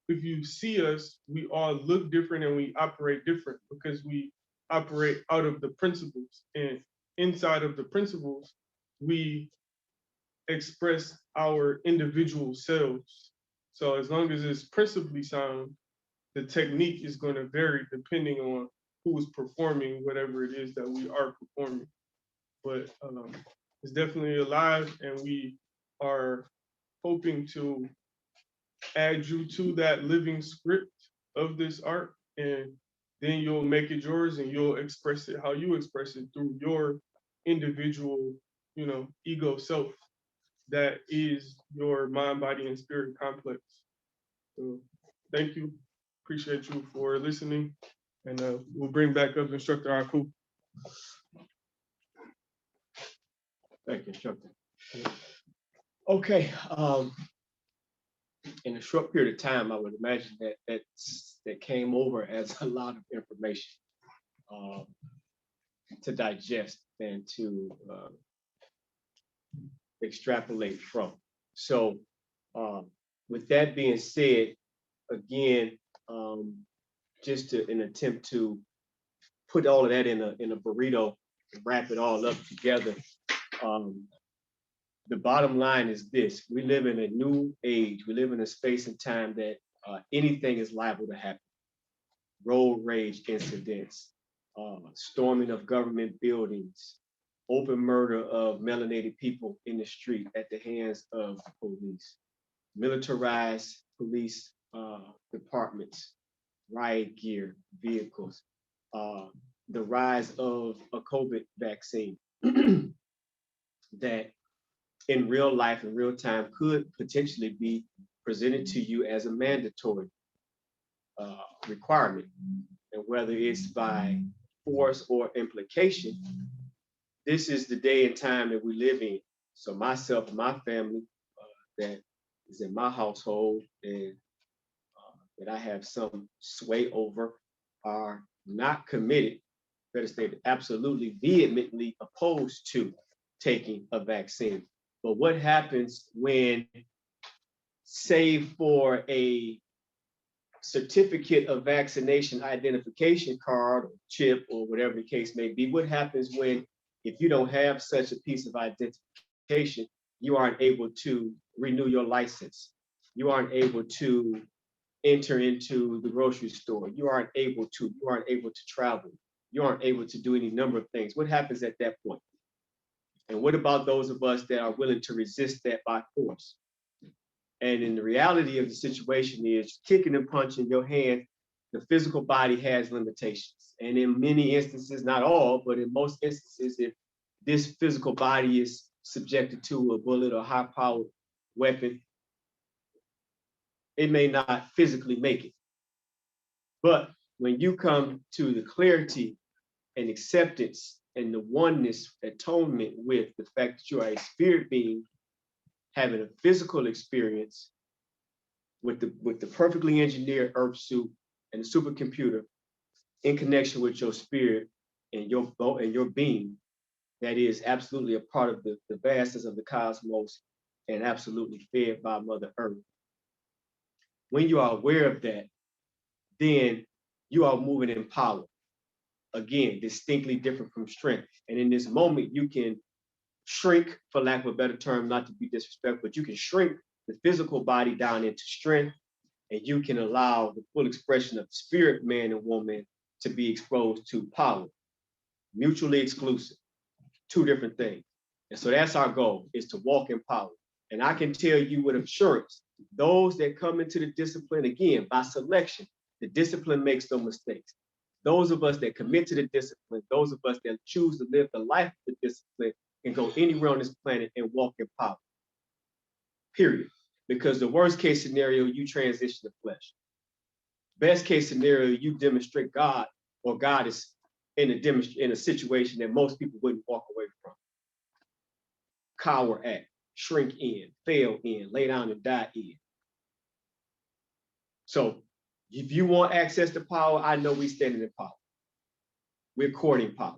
if you see us, we all look different and we operate different because we operate out of the principles. And inside of the principles, we express our individual selves. So as long as it's principally sound, the technique is going to vary depending on who is performing whatever it is that we are performing. But it's definitely alive, and we are hoping to add you to that living script of this art, and then you'll make it yours and you'll express it how you express it through your individual, ego self that is your mind, body, and spirit complex. So thank you. Appreciate you for listening. And we'll bring back up Instructor Aku. Thank you, Instructor. Okay. In a short period of time, I would imagine that came over as a lot of information to digest and to extrapolate from. So with that being said, again, just an attempt to put all of that in a burrito and wrap it all up together. The bottom line is this: we live in a new age. We live in a space and time that anything is liable to happen. Road rage incidents, storming of government buildings, open murder of melanated people in the street at the hands of police, militarized police departments, riot gear, vehicles, the rise of a COVID vaccine that in real life, in real time, could potentially be presented to you as a mandatory requirement. And whether it's by force or implication, this is the day and time that we live in. So myself and my family that is in my household and that I have some sway over are not committed, better state, absolutely vehemently opposed to taking a vaccine. But what happens when, save for a certificate of vaccination identification card or chip or whatever the case may be. What happens when, if you don't have such a piece of identification, you aren't able to renew your license. You aren't able to enter into the grocery store. You aren't able to travel. You aren't able to do any number of things. What happens at that point? And what about those of us that are willing to resist that by force? And in the reality of the situation is kicking and punching your hand, the physical body has limitations. And in many instances, not all, but in most instances, if this physical body is subjected to a bullet or high-powered weapon, it may not physically make it. But when you come to the clarity and acceptance and the oneness, atonement with the fact that you are a spirit being having a physical experience with the perfectly engineered earth suit and the supercomputer in connection with your spirit and your being, that is absolutely a part of the vastness of the cosmos and absolutely fed by Mother Earth. When you are aware of that, then you are moving in power. Again, distinctly different from strength. And in this moment, you can shrink, for lack of a better term, not to be disrespectful, but you can shrink the physical body down into strength, and you can allow the full expression of the spirit man and woman to be exposed to power. Mutually exclusive, two different things. And so that's our goal, is to walk in power. And I can tell you with assurance, those that come into the discipline, again, by selection, the discipline makes no mistakes. Those of us that commit to the discipline, those of us that choose to live the life of the discipline, can go anywhere on this planet and walk in power. Period. Because the worst case scenario, you transition to flesh. Best case scenario, you demonstrate God, or God is in a situation that most people wouldn't walk away from. Cower at, shrink in, fail in, lay down and die in. So if you want access to power, I know we standing in power. We're courting power.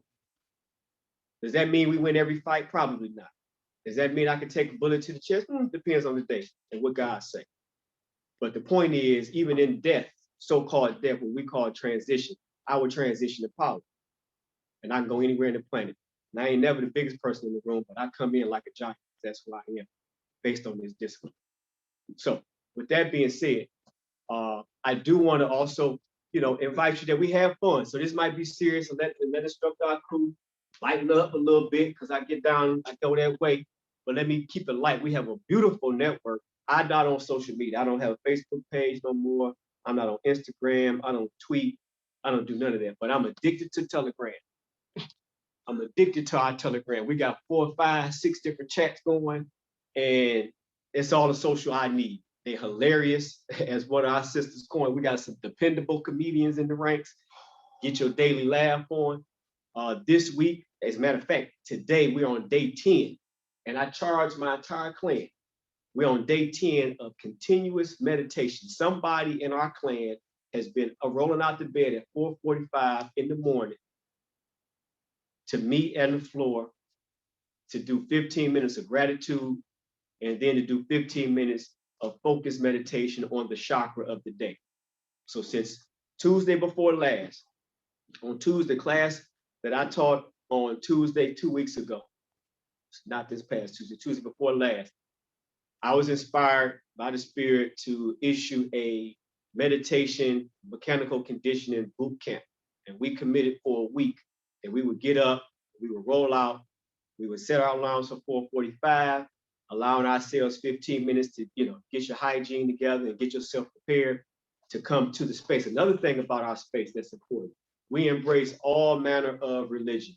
Does that mean we win every fight? Probably not. Does that mean I can take a bullet to the chest? Depends on the day and what God say. But the point is, even in death, so-called death, what we call transition, I would transition to power. And I can go anywhere in the planet. And I ain't never the biggest person in the room, but I come in like a giant. That's who I am, based on this discipline. So with that being said, I do want to also, invite you that we have fun. So this might be serious, and let instructor our crew lighten up a little bit, because I get down, I go that way. But let me keep it light. We have a beautiful network. I'm not on social media. I don't have a Facebook page no more. I'm not on Instagram. I don't tweet. I don't do none of that. But I'm addicted to Telegram. I'm addicted to our Telegram. We got 4, 5, 6 different chats going, and it's all the social I need. They're hilarious. As one of our sisters coined, we got some dependable comedians in the ranks. Get your daily laugh on. This week, as a matter of fact, today we're on day 10, and I charge my entire clan. We're on day 10 of continuous meditation. Somebody in our clan has been rolling out the bed at 4:45 in the morning to meet on the floor, to do 15 minutes of gratitude, and then to do 15 minutes of focused meditation on the chakra of the day. So since Tuesday before last, on Tuesday, class that I taught on Tuesday 2 weeks ago, not this past Tuesday, Tuesday before last, I was inspired by the Spirit to issue a meditation mechanical conditioning boot camp. And we committed for a week, and we would get up, we would roll out, we would set our alarms for 4:45, allowing ourselves 15 minutes to, get your hygiene together and get yourself prepared to come to the space. Another thing about our space that's important, we embrace all manner of religion.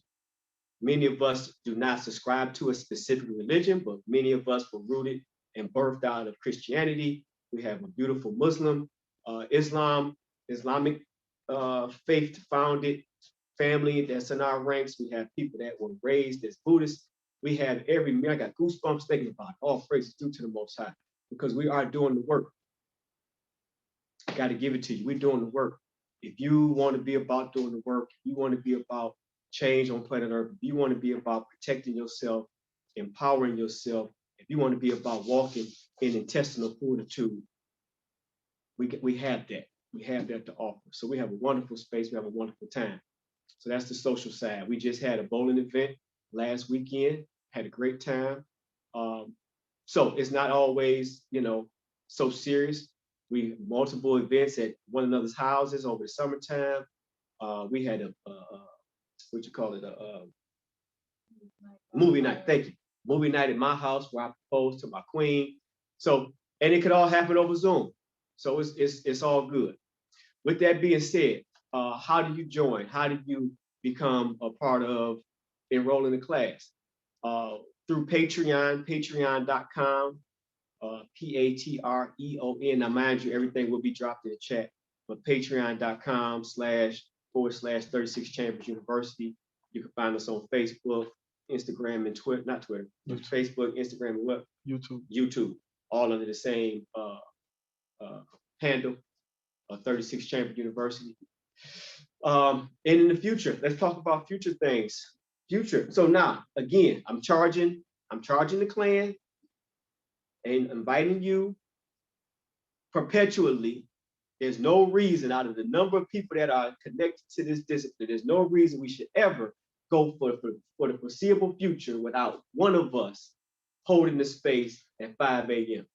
Many of us do not subscribe to a specific religion, but many of us were rooted and birthed out of Christianity. We have a beautiful Muslim, Islamic faith-founded family that's in our ranks. We have people that were raised as Buddhists. We have I got goosebumps thinking about it. All praises due to the Most High, because we are doing the work. I got to give it to you. We're doing the work. If you want to be about doing the work, if you want to be about change on planet Earth, if you want to be about protecting yourself, empowering yourself, if you want to be about walking in intestinal fortitude, we have that. we have that to offer. So we have a wonderful space. We have a wonderful time. So that's the social side. We just had a bowling event last weekend, had a great time. So it's not always, so serious. We multiple events at one another's houses over the summertime. We had a movie night. Thank you. Movie night at my house where I proposed to my queen. So, and it could all happen over Zoom. So it's all good. With that being said, how do you join? How do you become a part of enrolling in the class? Through Patreon, patreon.com, Patreon. Now, mind you, everything will be dropped in the chat, but patreon.com//36 Chambers University. You can find us on Facebook, Instagram, and Twitter, not Twitter, Facebook, Instagram, and what? YouTube, all under the same handle, 36 Chambers University. And in the future, let's talk about future things. So now, again, I'm charging the clan and inviting you perpetually. There's no reason, out of the number of people that are connected to this discipline, there's no reason we should ever go for the foreseeable future without one of us holding the space at 5 a.m.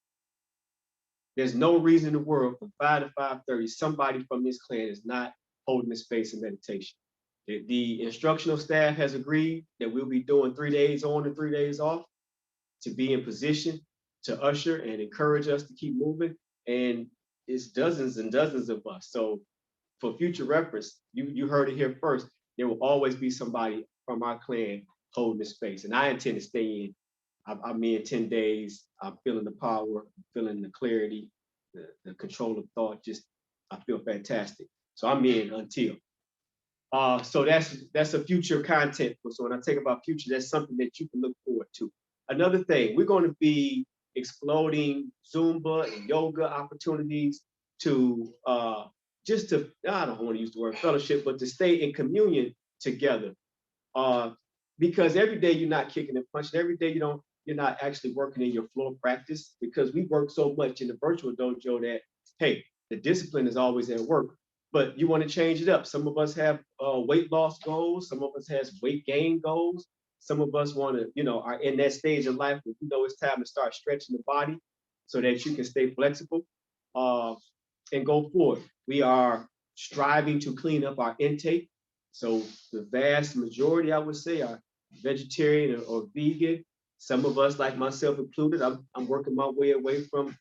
There's no reason in the world from 5 to 5:30, somebody from this clan is not holding the space in meditation. The instructional staff has agreed that we'll be doing 3 days on and 3 days off to be in position to usher and encourage us to keep moving. And it's dozens and dozens of us. So for future reference, you heard it here first, there will always be somebody from our clan holding the space. And I intend to stay in. I'm in 10 days. I'm feeling the power, I'm feeling the clarity, the control of thought. I feel fantastic. So I'm in until. So that's a future content. So when I talk about future, that's something that you can look forward to. Another thing, we're going to be exploding Zumba and yoga opportunities to I don't want to use the word fellowship, but to stay in communion together. Because every day you're not kicking and punching. Every day you're not actually working in your floor practice, because we work so much in the virtual dojo that, hey, the discipline is always at work. But you want to change it up. Some of us have weight loss goals. Some of us has weight gain goals. Some of us want to, are in that stage of life where it's time to start stretching the body so that you can stay flexible and go forward. We are striving to clean up our intake. So the vast majority, I would say, are vegetarian or vegan. Some of us, like myself included, I'm working my way away from,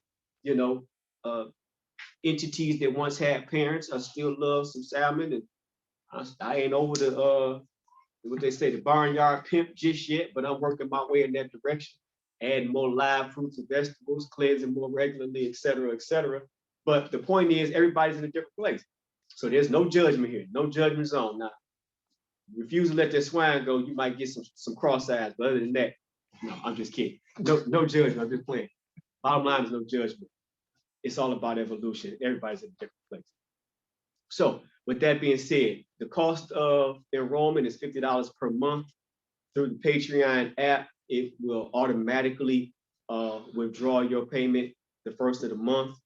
entities that once had parents. I still love some salmon, and I ain't over the what they say, the barnyard pimp just yet, but I'm working my way in that direction, adding more live fruits and vegetables, cleansing more regularly, et cetera, et cetera. But the point is, everybody's in a different place. So there's no judgment here, no judgment zone. Now, refuse to let that swine go, you might get some cross eyes, but other than that, no, I'm just kidding. No judgment, I'm just playing. Bottom line is no judgment. It's all about evolution. Everybody's in a different place. So with that being said, the cost of enrollment is $50 per month. Through the Patreon app, it will automatically withdraw your payment the first of the month.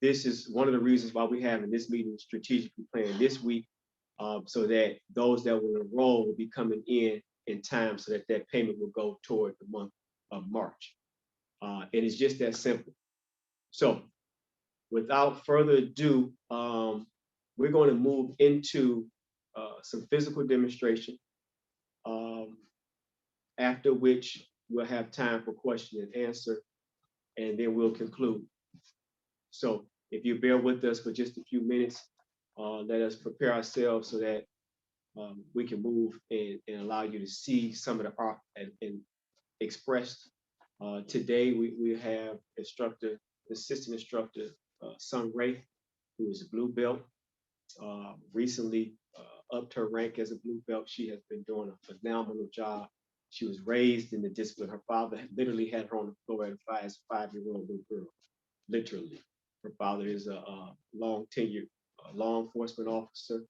This is one of the reasons why we're having this meeting strategically planned this week, so that those that will enroll will be coming in time so that payment will go toward the month of March. And it's just that simple. So without further ado, we're going to move into some physical demonstration, after which we'll have time for question and answer, and then we'll conclude. So if you bear with us for just a few minutes, let us prepare ourselves so that we can move and allow you to see some of the art and expressed. Today, we have assistant instructor, Sun Ray, who is a blue belt, recently upped her rank as a blue belt. She has been doing a phenomenal job. She was raised in the discipline. Her father literally had her on the floor as a 5-year-old little girl, literally. Her father is a long tenured law enforcement officer,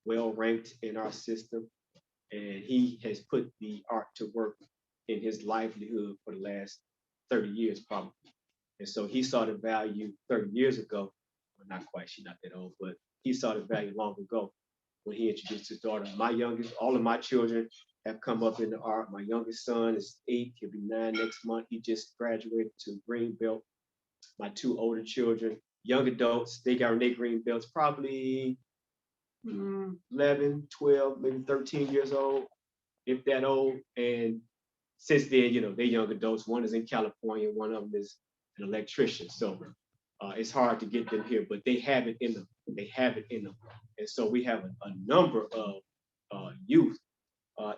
well ranked in our system, and he has put the art to work in his livelihood for the last 30 years probably. And so he saw the value 30 years ago well, not quite, she's not that old, but he saw the value long ago when he introduced his daughter. My youngest, all of my children have come up in the art. My youngest son is 8, he'll be 9 next month. He just graduated to green belt. My 2 older children, young adults, they got their green belts probably 11, 12, maybe 13 years old, if that old. And since then, you know, they're young adults. One is in California, one of them is an electrician. So it's hard to get them here, but they have it in them. They have it in them. And so we have a number of youth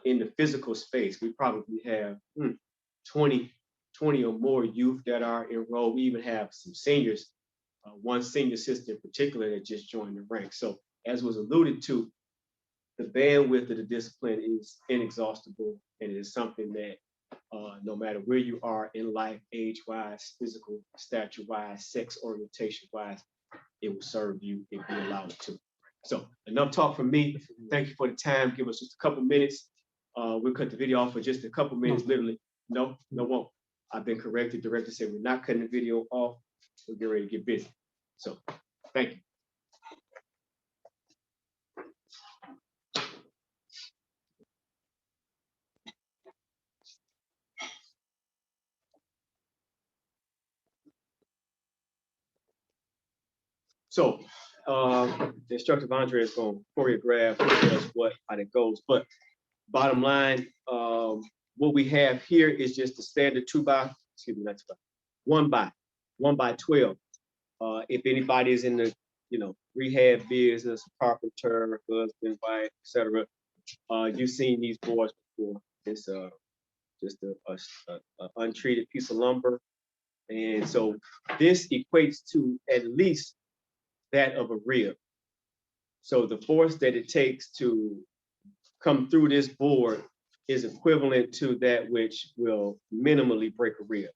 in the physical space. We probably have 20 or more youth that are enrolled. We even have some seniors, one senior sister in particular that just joined the ranks. So as was alluded to, the bandwidth of the discipline is inexhaustible, and it is something that no matter where you are in life, age-wise, physical stature-wise, sex orientation-wise, it will serve you if you allow it to. So enough talk from me. Thank you for the time. Give us just a couple minutes. We'll cut the video off for just a couple minutes, literally. No, won't. I've been corrected. Director said we're not cutting the video off. We'll get ready to get busy. So thank you. So the instructor Andre is going to choreograph how it goes. But bottom line, what we have here is just a standard 1 by 12. If anybody is in the rehab business, carpenter, husband, wife, etc., you've seen these boards before. It's just a untreated piece of lumber, and so this equates to at least that of a rib. So the force that it takes to come through this board is equivalent to that which will minimally break a rib.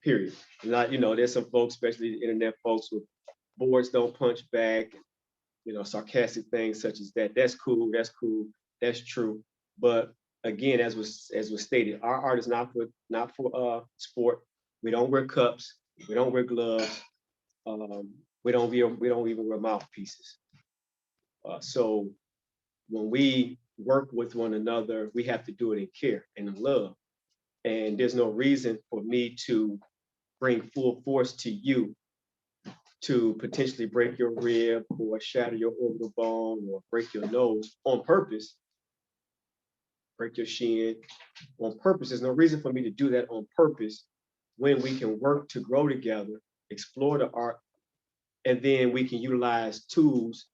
Period. Not, there's some folks, especially the internet folks, with boards don't punch back, sarcastic things such as that. That's cool, that's true. But again, as was stated, our art is not for sport. We don't wear cups, we don't wear gloves, we don't even wear mouthpieces. So when we work with one another, we have to do it in care and in love. And there's no reason for me to bring full force to you to potentially break your rib or shatter your orbital bone or break your nose on purpose, break your shin on purpose. There's no reason for me to do that on purpose when we can work to grow together, explore the art, and then we can utilize tools,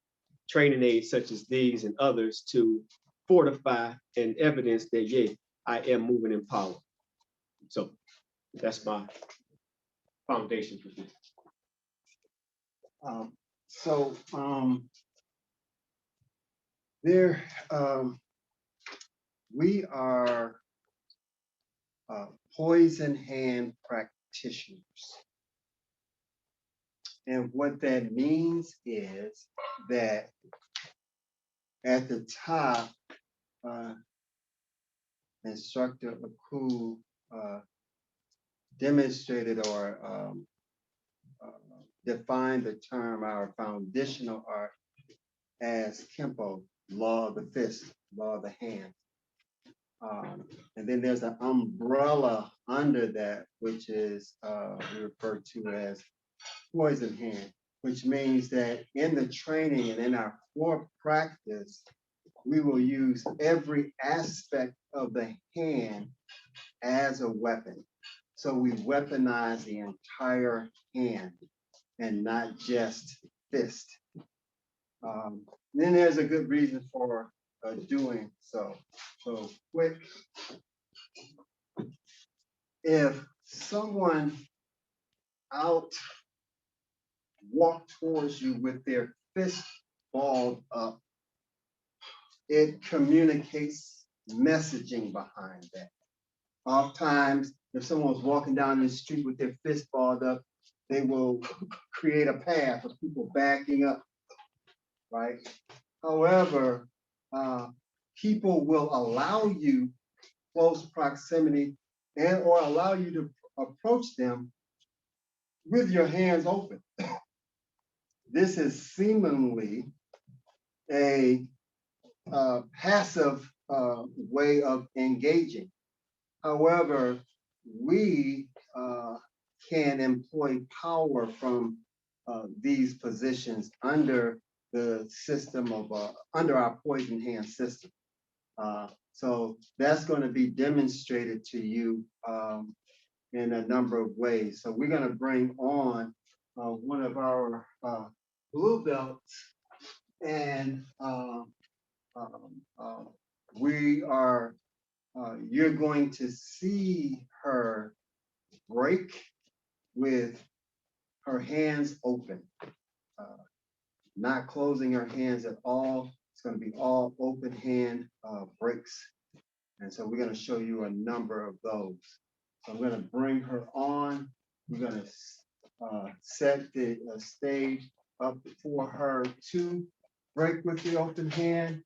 training aids such as these and others to fortify and evidence that, yeah, I am moving in power. So that's my foundation for this. We are poison hand practitioners. And what that means is that at the top, Instructor Aku demonstrated or defined the term, our foundational art, as Kempo, law of the fist, law of the hand. And then there's an umbrella under that, which is we refer to as poison hand, which means that in the training and in our core practice, we will use every aspect of the hand as a weapon. So we weaponize the entire hand and not just fist. Then there's a good reason for doing so. So quick, if someone out walked towards you with their fist balled up, it communicates messaging behind that. Oftentimes, if someone's walking down the street with their fist balled up, they will create a path of people backing up, right? However, people will allow you close proximity and or allow you to approach them with your hands open. This is seemingly a passive way of engaging. However, we can employ power from these positions under the system of, under our poison hand system. So that's going to be demonstrated to you in a number of ways. So we're going to bring on one of our blue belts, and we are, you're going to see her break with her hands open, not closing her hands at all. It's going to be all open hand breaks. And so we're going to show you a number of those. So I'm going to bring her on. We're going to set the stage up for her to break with the open hand.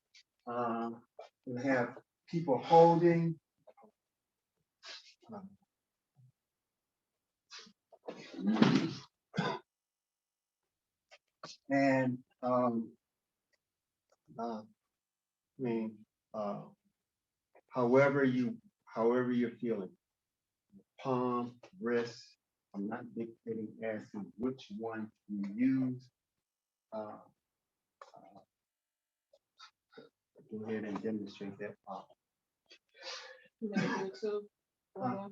We have people holding. And I mean, however you're feeling, palm, wrist. I'm not dictating as to which one you use. Go ahead and demonstrate that part.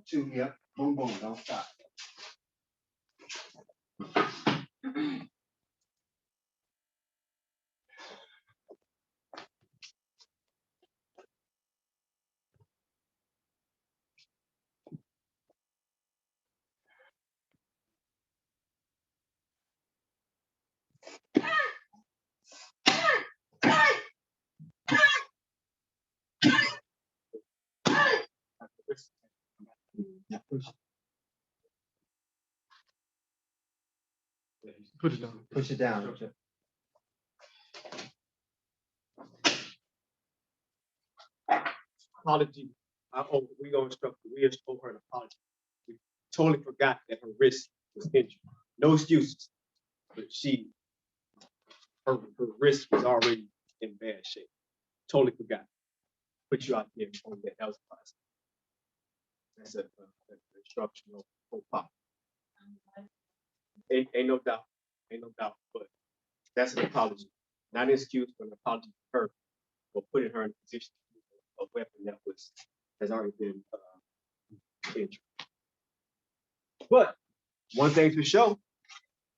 Two, yep. Boom, boom. Don't stop. Push it down. Push it down. Apology. We gonna instruct her. We owe her an apology. We totally forgot that her wrist was injured. No excuses. But her wrist was already in bad shape. Totally forgot. Put you out there on that. That was a class. That's an instructional pop. Ain't no doubt. Ain't no doubt. But that's an apology. Not an excuse, but an apology to her for putting her in a position to use a weapon that has already been injured. But one thing for sure,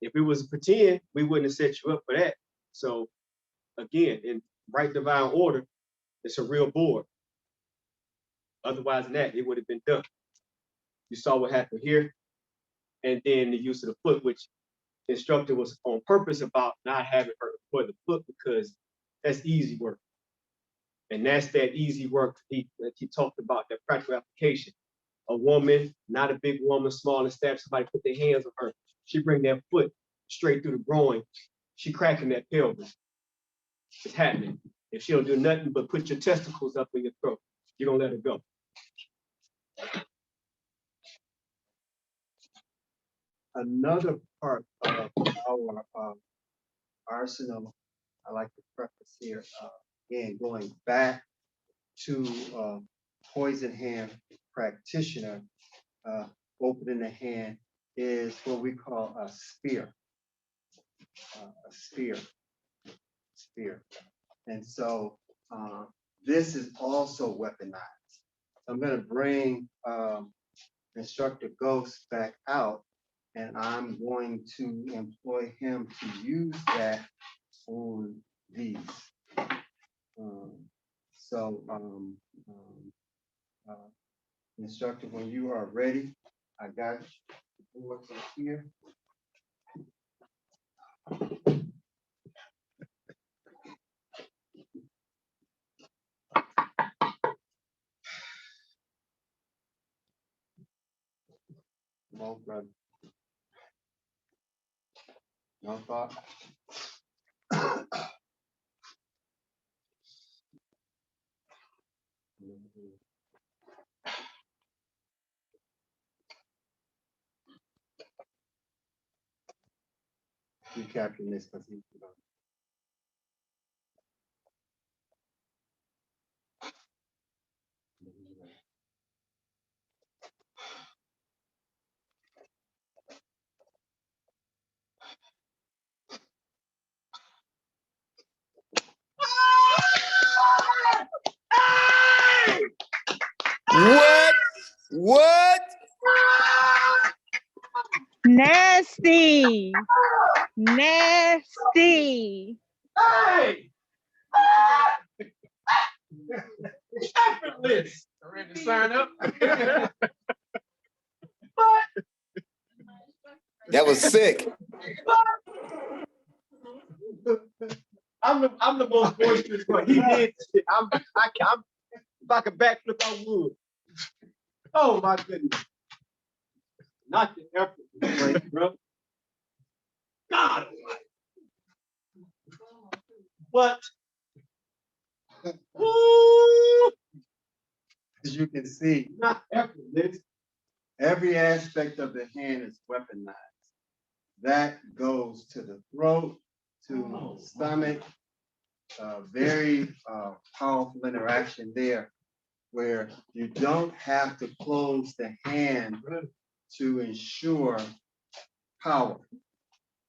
if it was a pretend, we wouldn't have set you up for that. So again, in right divine order, it's a real board. Otherwise than that, it would have been done. You saw what happened here, and then the use of the foot, which the instructor was on purpose about not having her deploy the foot because that's easy work. And that's that easy work that he talked about, that practical application. A woman, not a big woman, small and stab, somebody put their hands on her. She bring that foot straight through the groin. She cracking that pelvis. It's happening. If she don't do nothing but put your testicles up in your throat, you're gonna let her go. Another part of our arsenal, I like to preface here, again, going back to poison hand practitioner, opening the hand is what we call a spear. A spear. And so this is also weaponized. I'm going to bring Instructor Ghost back out, and I'm going to employ him to use that on these. Instructor, when you are ready, I got the boards up here. Come on, brother. No thought. recapping this because he. What? What? Nasty. Nasty. Hey! Effortless. Ready to sign up? That was sick. I'm the most boisterous one. He did shit. I'm like a backflip on wood. Oh my goodness. Not the effort, bro. God. What? Woo! As you can see, Not effortless. every aspect of the hand is weaponized. That goes to the throat, to the stomach. Very powerful interaction there, where you don't have to close the hand to ensure power.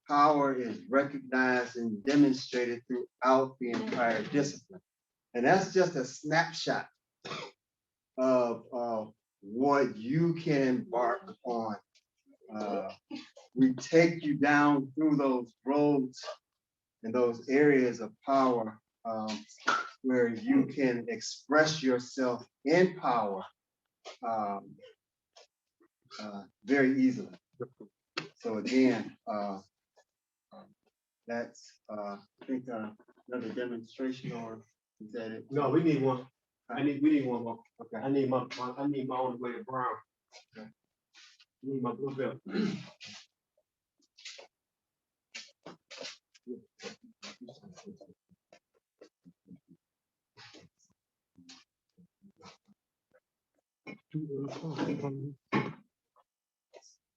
Power is recognized and demonstrated throughout the entire discipline. And that's just a snapshot of what you can embark on. We take you down through those roads and those areas of power where you can express yourself in power very easily. So again, that's I think another demonstration, or is that it? No, we need one. We need one more. Okay. I need my own way of brown. Okay. I need my blue belt.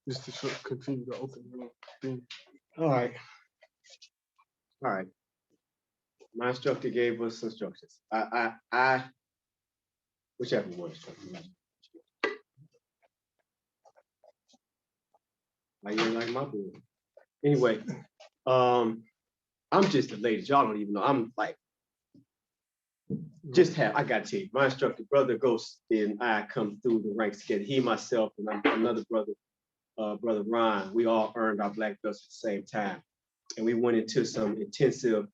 Just to continue to open the thing. All right. All right. My instructor gave us instructions. Whichever one instructor. I ain't like my boy. Anyway, I'm just the latest. Y'all don't even know. I'm like, I gotta tell you, my instructor, Brother Ghost, and I come through the ranks together. He, myself, and another brother, Brother Ron, we all earned our black belts at the same time. And we went into some intensive,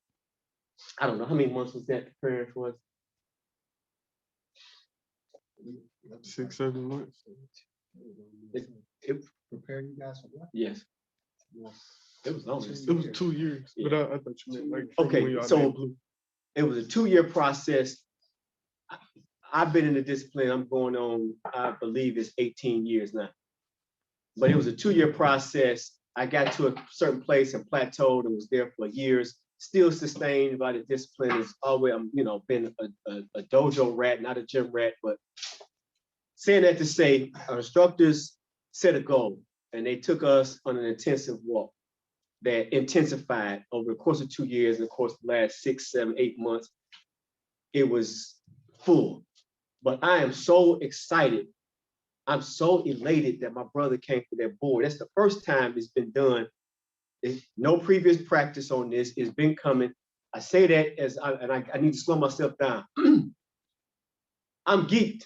I don't know, how many months was that preparing for us? 6, 7 months. It prepared you guys for what? Yes. It was longer. It was 2 years, but I thought you meant like. Okay, so it was a 2-year process. I've been in the discipline, I'm going on, I believe it's 18 years now. But it was a 2-year process. I got to a certain place and plateaued and was there for years, still sustained by the discipline. It's always, been a dojo rat, not a gym rat, but saying that to say, our instructors set a goal and they took us on an intensive walk that intensified over the course of 2 years and of course the last 6, 7, 8 months. It was full. But I am so excited. I'm so elated that my brother came to that board. That's the first time it's been done. There's no previous practice on this. It's been coming. I say that as I need to slow myself down. I'm geeked.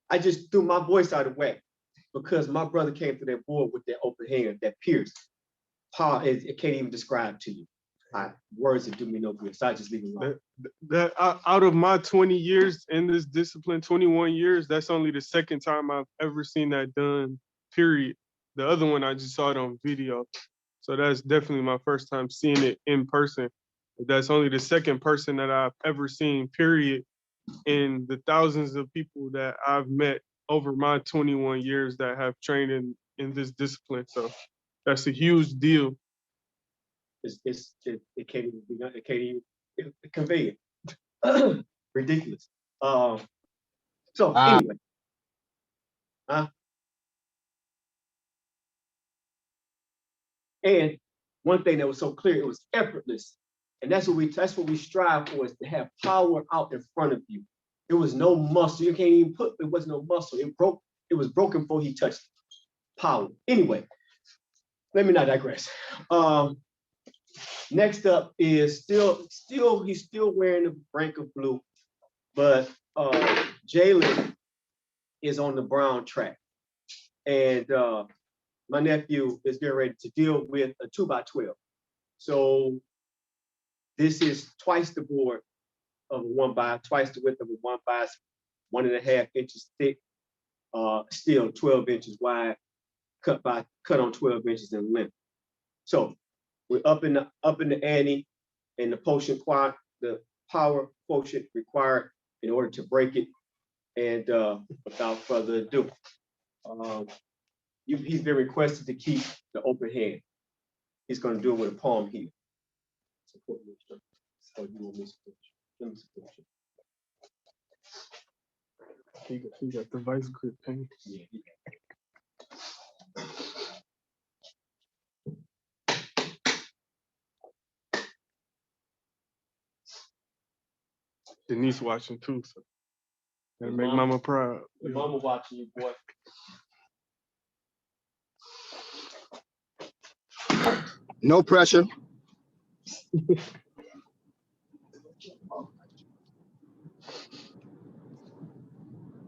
I just threw my voice out of whack because my brother came to that board with that open hand, that pierce. Power, it can't even describe to you. Words that do me no good. So I just leave it alone. That out of my 20 years in this discipline, 21 years, that's only the second time I've ever seen that done, period. The other one, I just saw it on video. So that's definitely my first time seeing it in person. That's only the second person that I've ever seen, period, in the thousands of people that I've met over my 21 years that have trained in this discipline. So that's a huge deal. It can't even be done. It can't even convey it. Ridiculous. So anyway. And one thing that was so clear, it was effortless. And that's what we strive for, is to have power out in front of you. There was no muscle. You can't even put, it was no muscle. It was broken before he touched it. Power. Anyway, let me not digress. Next up is he's still wearing the rank of blue, but Jalen is on the brown track. And my nephew is getting ready to deal with a 2x12. So this is twice the board of a twice the width of a 1x, 1.5 inches thick, still 12 inches wide, cut on 12 inches in length. So we're up in the ante, and the power quotient required in order to break it. And without further ado, he's been requested to keep the open hand. He's going to do it with a palm heel. Support me, instructor. So you want me to support you? Let me support you. He got the vice grip pain. Yeah. Denise watching too, so gotta make mama proud. Your mama watching you, boy. No pressure.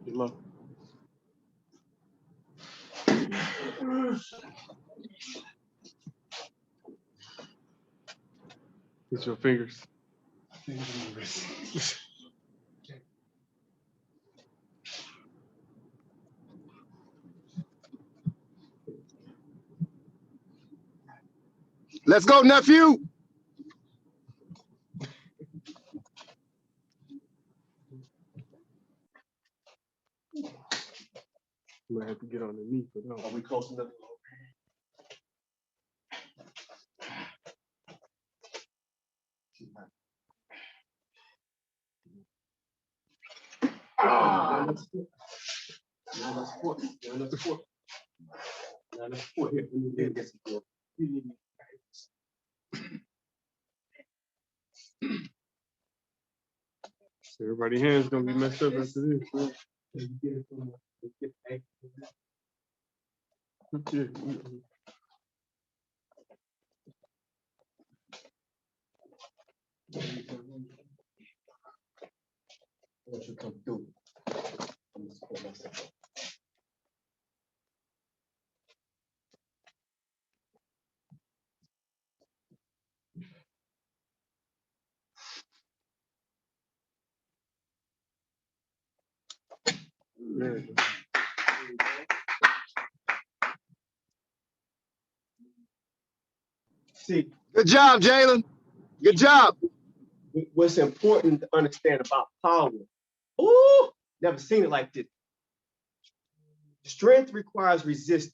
Good luck. It's your fingers. Let's go, nephew. You might have to get on the knee for that. Are we close enough? Now let's support. Here, let me get some more. Everybody's hands gonna be messed up after this. Right? Okay. Once you come through, I'm gonna support myself. Yeah. See, Good job, Jalen. Good job. what's important to understand about power. Ooh, never seen it like this. Strength requires resistance.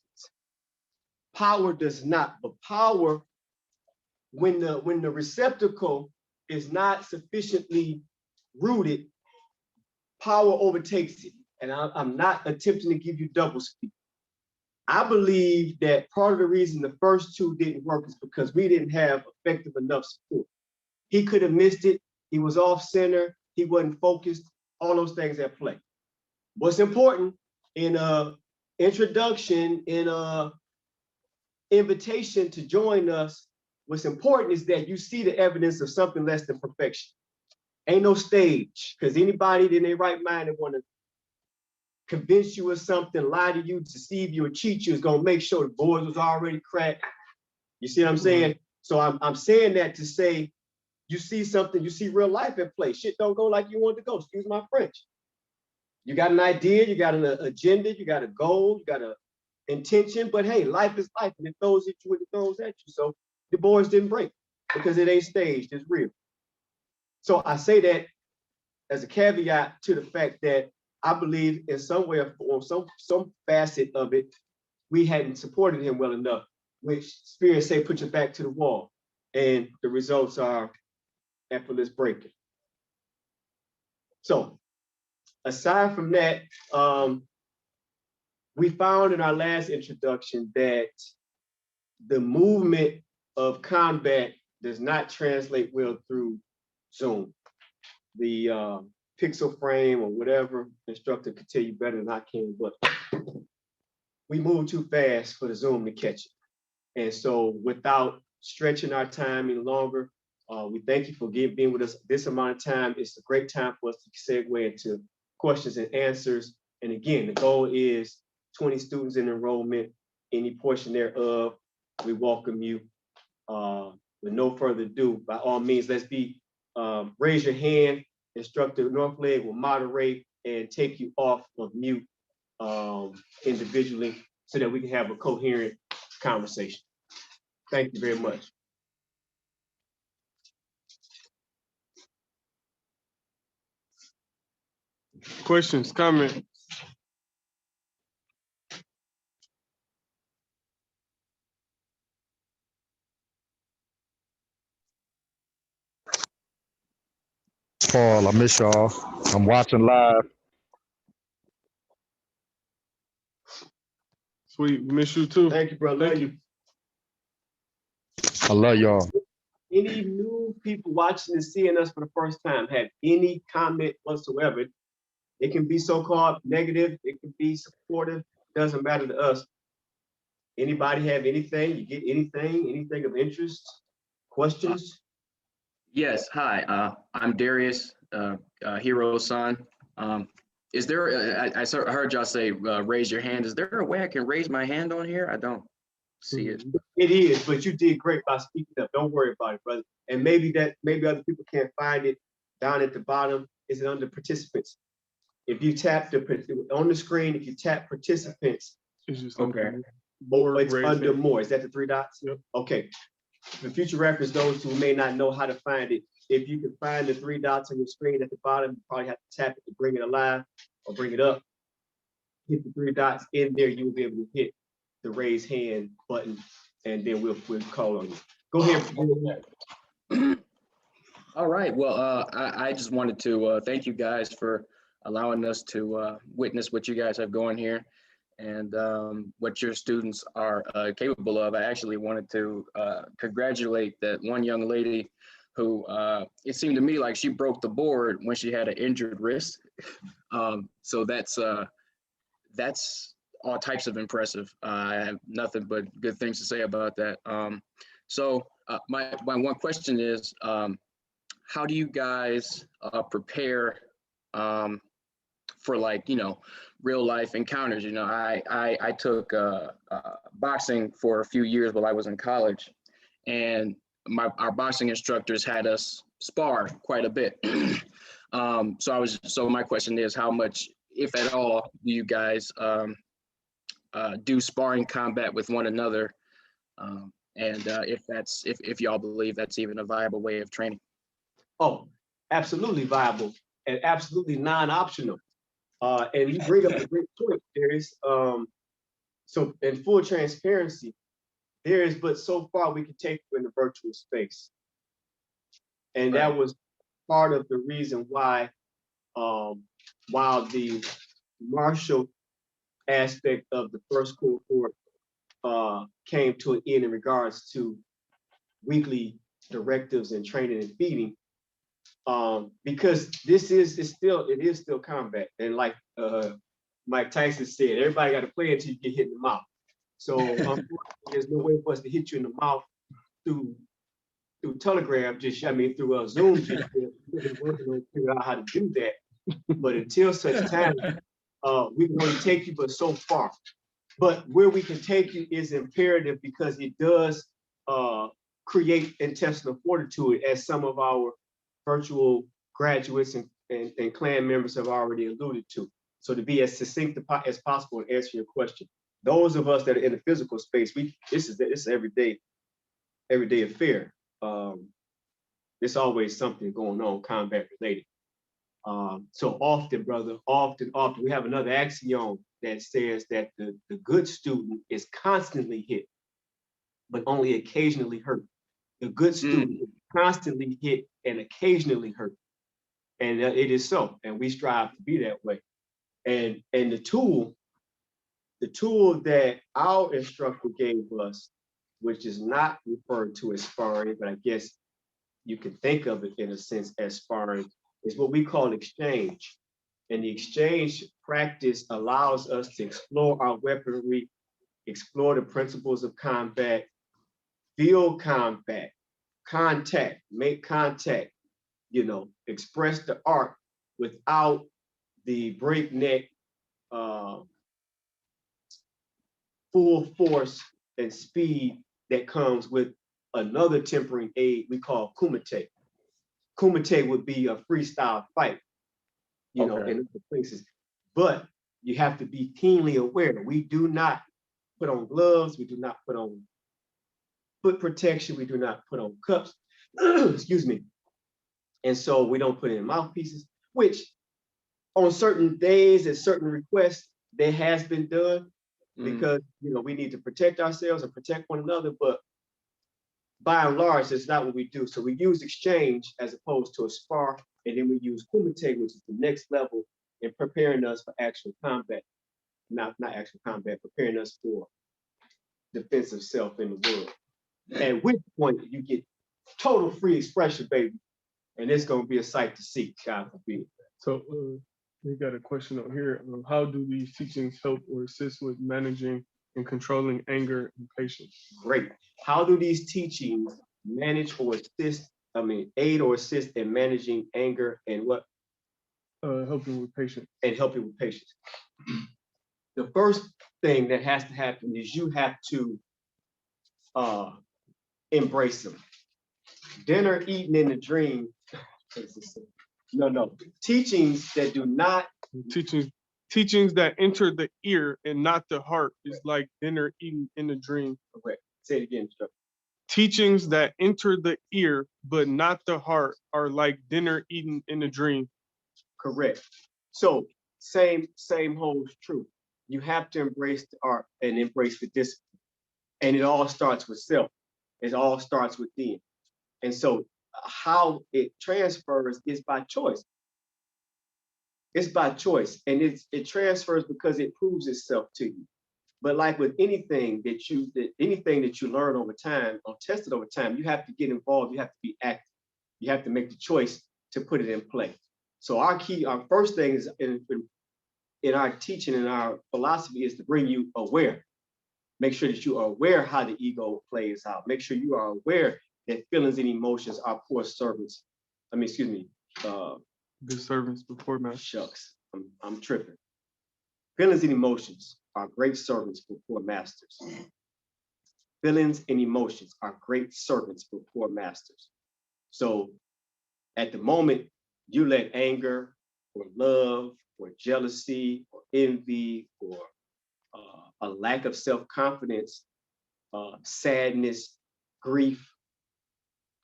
Power does not. But power, when the receptacle is not sufficiently rooted, power overtakes it. And I'm not attempting to give you double speak. I believe that part of the reason the first two didn't work is because we didn't have effective enough support. He could have missed it. He was off center. He wasn't focused. All those things at play. What's important in a introduction, in a invitation to join us, what's important is that you see the evidence of something less than perfection. Ain't no stage, because anybody in their right mind that want to convince you of something, lie to you, deceive you, or cheat you is gonna make sure the board was already cracked. You see what I'm saying? So I'm saying that to say, you see something, you see real life at play. Shit don't go like you want it to go, excuse my French. You got an idea, you got an agenda, you got a goal, you got an intention, but hey, life is life, and it throws at you what it throws at you. So the boards didn't break because it ain't staged, it's real. So I say that as a caveat to the fact that I believe in some way or form, some facet of it, we hadn't supported him well enough, which Spirit say, put your back to the wall. And the results are effortless breaking. So aside from that, we found in our last introduction that the movement of combat does not translate well through Zoom. The pixel frame or whatever instructor could tell you better than I can, but we move too fast for the Zoom to catch it. And so without stretching our time any longer, we thank you for being with us this amount of time. It's a great time for us to segue into questions and answers. And again, the goal is 20 students in enrollment, any portion thereof, we welcome you. With no further ado, by all means, let's raise your hand. Instructor Northleg will moderate and take you off of mute individually so that we can have a coherent conversation. Thank you very much. Questions, comments? Paul, I miss y'all. I'm watching live. Sweet, miss you too. Thank you, brother. Thank you. I love y'all. Any new people watching and seeing us for the first time have any comment whatsoever? It can be so-called negative, it can be supportive, doesn't matter to us. Anybody have anything? You get anything of interest? Questions? Yes, hi, I'm Darius, Hero's son. Is there, I heard y'all say raise your hand. Is there a way I can raise my hand on here? I don't see it. It is, but you did great by speaking up. Don't worry about it, brother. And maybe other people can't find it down at the bottom. Is it under participants? If you tap on the screen, if you tap participants, It's just Okay. it's under more. Is that the three dots? Yep. Okay. For future reference, those who may not know how to find it, if you can find the three dots on your screen at the bottom, you probably have to tap it to bring it alive or bring it up. Hit the three dots in there, you'll be able to hit the raise hand button, and then we'll call on you. Go ahead. All right, well, I just wanted to thank you guys for allowing us to witness what you guys have going here and what your students are capable of. I actually wanted to congratulate that one young lady who it seemed to me like she broke the board when she had an injured wrist. So that's all types of impressive. I have nothing but good things to say about that. So my one question is, how do you guys prepare for, like, real life encounters? I took boxing for a few years while I was in college, and our boxing instructors had us spar quite a bit. So my question is, how much, if at all, do you guys do sparring combat with one another? And if y'all believe that's even a viable way of training? Oh, absolutely viable and absolutely non-optional. And you bring up a great point, Darius. So in full transparency, there is but so far we can take you in the virtual space. And that was part of the reason why, while the martial aspect of the first cohort came to an end in regards to weekly directives and training and feeding, because it is still combat. And like Mike Tyson said, everybody got to play until you get hit in the mouth. So unfortunately, there's no way for us to hit you in the mouth through Telegram, through a Zoom. We're working on figuring out how to do that. But until such time, we can only take you but so far. But where we can take you is imperative, because it does create intestinal fortitude, as some of our virtual graduates and clan members have already alluded to. So to be as succinct as possible and answer your question, those of us that are in the physical space, this is everyday affair. There's always something going on combat related. So often, brother, often, we have another axiom that says that the good student is constantly hit, but only occasionally hurt. The good student is constantly hit and occasionally hurt. And it is so, and we strive to be that way. And the tool that our instructor gave us which is not referred to as sparring, but I guess you can think of it in a sense as sparring, is what we call exchange. And the exchange practice allows us to explore our weaponry, explore the principles of combat, feel combat, contact, make contact, you know, express the art without the breakneck, full force and speed that comes with another tempering aid we call kumite. Kumite would be a freestyle fight, you know, in other places. But you have to be keenly aware. We do not put on gloves. We do not put on foot protection. We do not put on cups. Excuse me. And so we don't put in mouthpieces, which on certain days and certain requests, that has been done because, you know, we need to protect ourselves and protect one another. But by and large, that's not what we do. So we use exchange as opposed to a spar. And then we use kumite, which is the next level in preparing us for actual combat. Not actual combat, preparing us for defense of self in the world. At which point you get total free expression, baby. And it's going to be a sight to see, God forbid. So we got a question on here. How do these teachings help or assist with managing and controlling anger and patience? Great. How do these teachings manage or assist, aid or assist in managing anger and what? Helping with patience. And helping with patience. The first thing that has to happen is you have to embrace them. Dinner eaten in a dream. No. Teachings that do not. Teachings that enter the ear and not the heart is like dinner eaten in a dream. Correct. Say it again, instructor. Teachings that enter the ear but not the heart are like dinner eaten in a dream. Correct. So same holds true. You have to embrace the art and embrace the discipline. And it all starts with self. It all starts within. And so how it transfers is by choice. It's by choice. And it transfers because it proves itself to you. But like with anything that you learn over time or tested over time, you have to get involved. You have to be active. You have to make the choice to put it in play. So our first thing is in our teaching and our philosophy is to bring you aware. Make sure that you are aware how the ego plays out. Make sure you are aware that feelings and emotions are poor servants. Good servants before masters. Shucks, I'm tripping. Feelings and emotions are great servants before masters. Feelings and emotions are great servants before masters. So at the moment, you let anger or love or jealousy or envy or a lack of self-confidence, sadness, grief,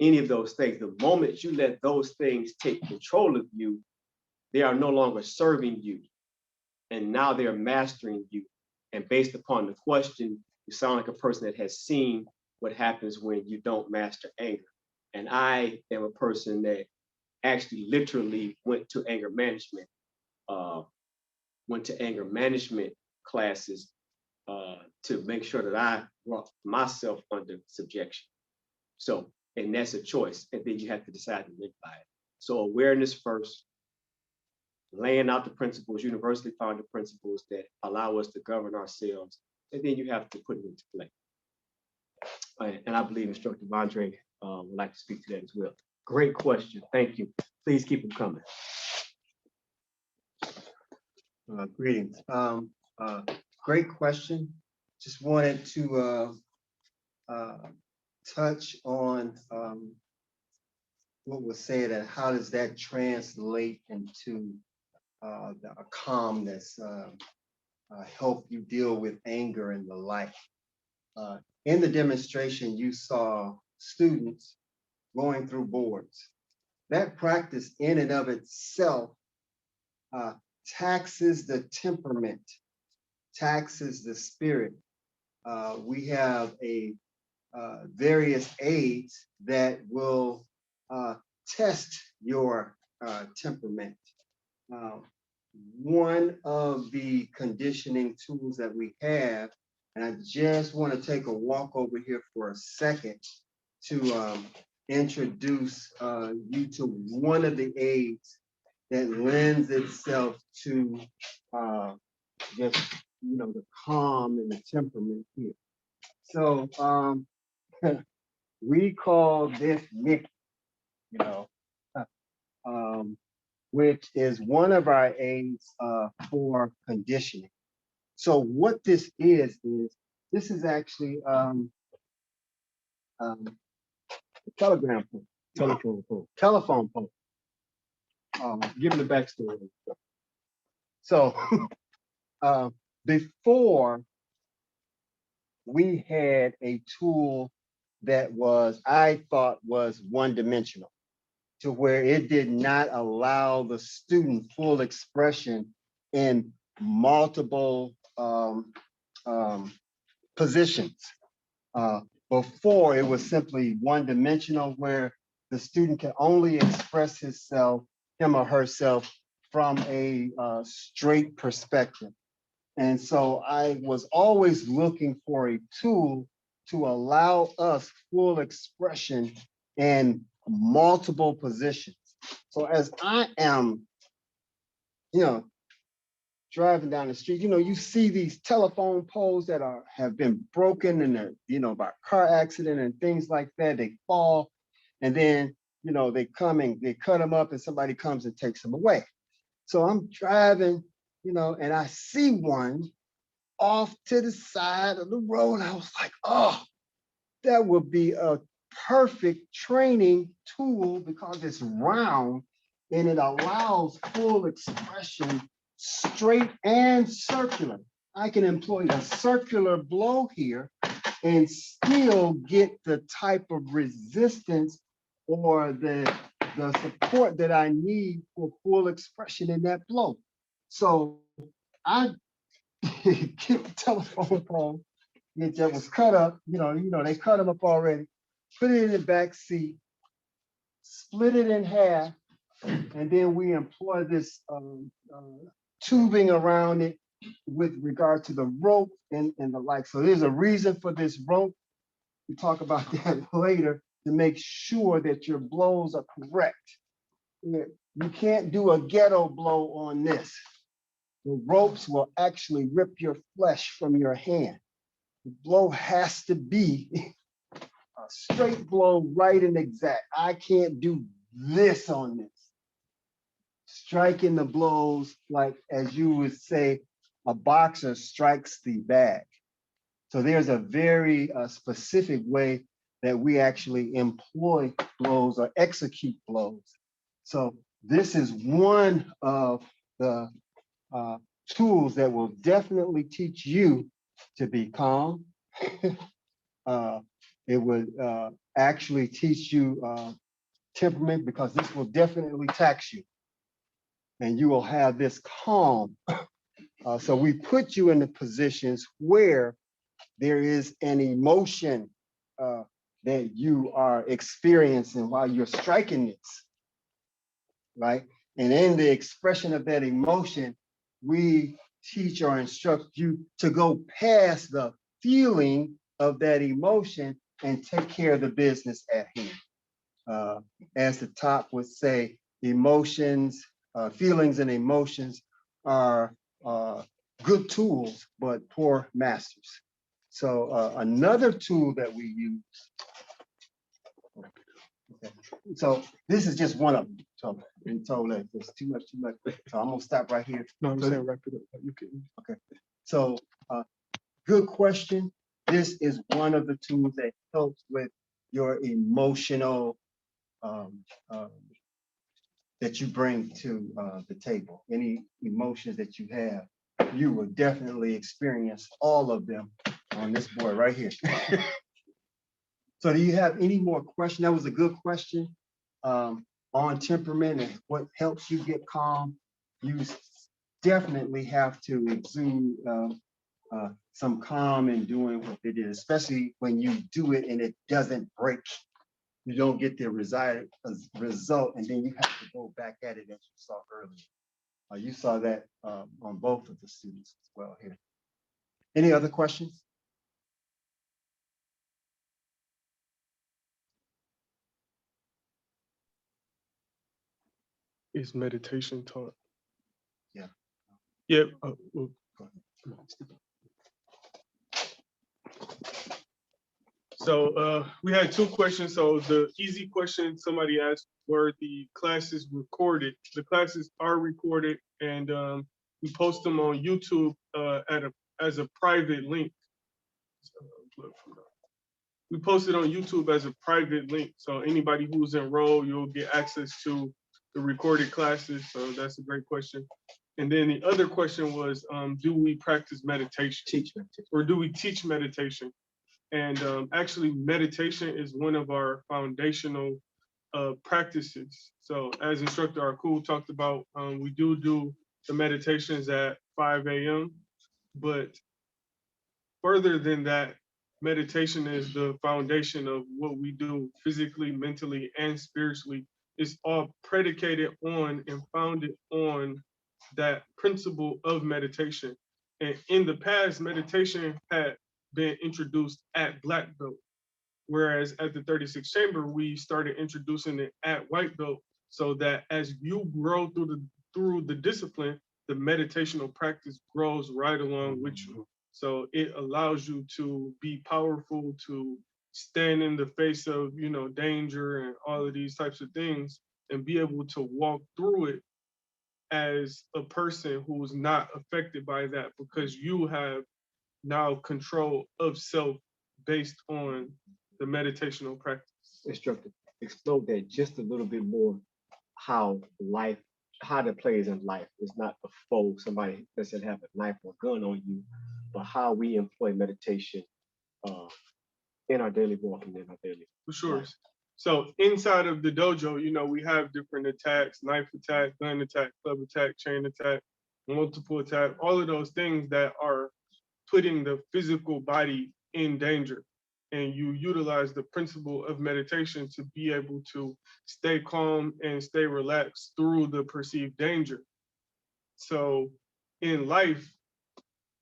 any of those things, the moment you let those things take control of you, they are no longer serving you. And now they're mastering you. And based upon the question, you sound like a person that has seen what happens when you don't master anger. And I am a person that actually literally went to anger management classes to make sure that I brought myself under subjection. So, and that's a choice. And then you have to decide to live by it. So awareness first, laying out the principles, universally founded principles that allow us to govern ourselves. And then you have to put it into play. And I believe Instructor Andre would like to speak to that as well. Great question. Thank you. Please keep them coming. Greetings. Great question. Just wanted to touch on what was said and how does that translate into a calmness, help you deal with anger and the like. In the demonstration, you saw students going through boards. That practice in and of itself taxes the temperament, taxes the spirit. We have various aids that will test your temperament. One of the conditioning tools that we have, And I just want to take a walk over here for a second to introduce you to one of the aids that lends itself to just, the calm and the temperament here. So we call this Nick, which is one of our aids for conditioning. So what this is this is actually a telegram pole, telephone pole. Give them the backstory. So before we had a tool that I thought was one-dimensional, to where it did not allow the student full expression in multiple positions. Before, it was simply one-dimensional, where the student can only express him or herself from a straight perspective. And so I was always looking for a tool to allow us full expression in multiple positions. So as I am, driving down the street, you see these telephone poles that have been broken and they're, by car accident and things like that. They fall, and then, they come and they cut them up, and somebody comes and takes them away. So I'm driving, and I see one off to the side of the road. And I was like, oh, that would be a perfect training tool because it's round and it allows full expression, straight and circular. I can employ a circular blow here and still get the type of resistance or the support that I need for full expression in that blow. So I get the telephone pole that was cut up, they cut them up already, put it in the back seat, split it in half, and then we employ this tubing around it with regard to the rope and the like. So there's a reason for this rope. We talk about that later, to make sure that your blows are correct. You can't do a ghetto blow on this. The ropes will actually rip your flesh from your hand. The blow has to be a straight blow, right and exact. I can't do this on this. Striking the blows like, as you would say, a boxer strikes the bag. So there's a very specific way that we actually employ blows or execute blows. So this is one of the tools that will definitely teach you to be calm. It would actually teach you temperament, because this will definitely tax you. And you will have this calm. So we put you in the positions where there is an emotion that you are experiencing while you're striking this, right? And in the expression of that emotion, we teach or instruct you to go past the feeling of that emotion and take care of the business at hand. As the top would say, emotions, feelings and emotions are good tools, but poor masters. So another tool that we use, okay. So this is just one of them. So I've been told that there's too much. So I'm gonna stop right here. No, I'm saying wrap it up. You can. Okay. So good question. This is one of the tools that helps with your emotional that you bring to the table. Any emotions that you have, you will definitely experience all of them on this board right here. So do you have any more questions? That was a good question on temperament and what helps you get calm. You definitely have to exude some calm in doing what they did, especially when you do it and it doesn't break. You don't get the result, and then you have to go back at it as you saw earlier. You saw that on both of the students as well here. Any other questions? is meditation taught? Yeah. Yep. Well, so we had two questions. So the easy question somebody asked, were the classes recorded? The classes are recorded, and we post them on YouTube as a private link. We post it on YouTube as a private link. So anybody who's enrolled, you'll get access to the recorded classes. So that's a great question. And then the other question was, do we practice meditation? Teach meditation. Or do we teach meditation? And actually, meditation is one of our foundational practices. So as Instructor Arkul talked about, we do the meditations at 5 a.m. But further than that, meditation is the foundation of what we do physically, mentally, and spiritually. It's all predicated on and founded on that principle of meditation. And in the past, meditation had been introduced at Black Belt, whereas at the 36th Chamber, we started introducing it at White Belt, so that as you grow through the discipline, the meditational practice grows right along with you. So it allows you to be powerful, to stand in the face of, danger and all of these types of things, and be able to walk through it as a person who is not affected by that, because you have now control of self based on the meditational practice. Instructor, explode that just a little bit more, how that plays in life. It's not a foe, somebody doesn't have a knife or gun on you, but how we employ meditation in our daily walking, in our daily For sure. life. So inside of the dojo, we have different attacks: knife attack, gun attack, club attack, chain attack, multiple attack, all of those things that are putting the physical body in danger. And you utilize the principle of meditation to be able to stay calm and stay relaxed through the perceived danger. So in life,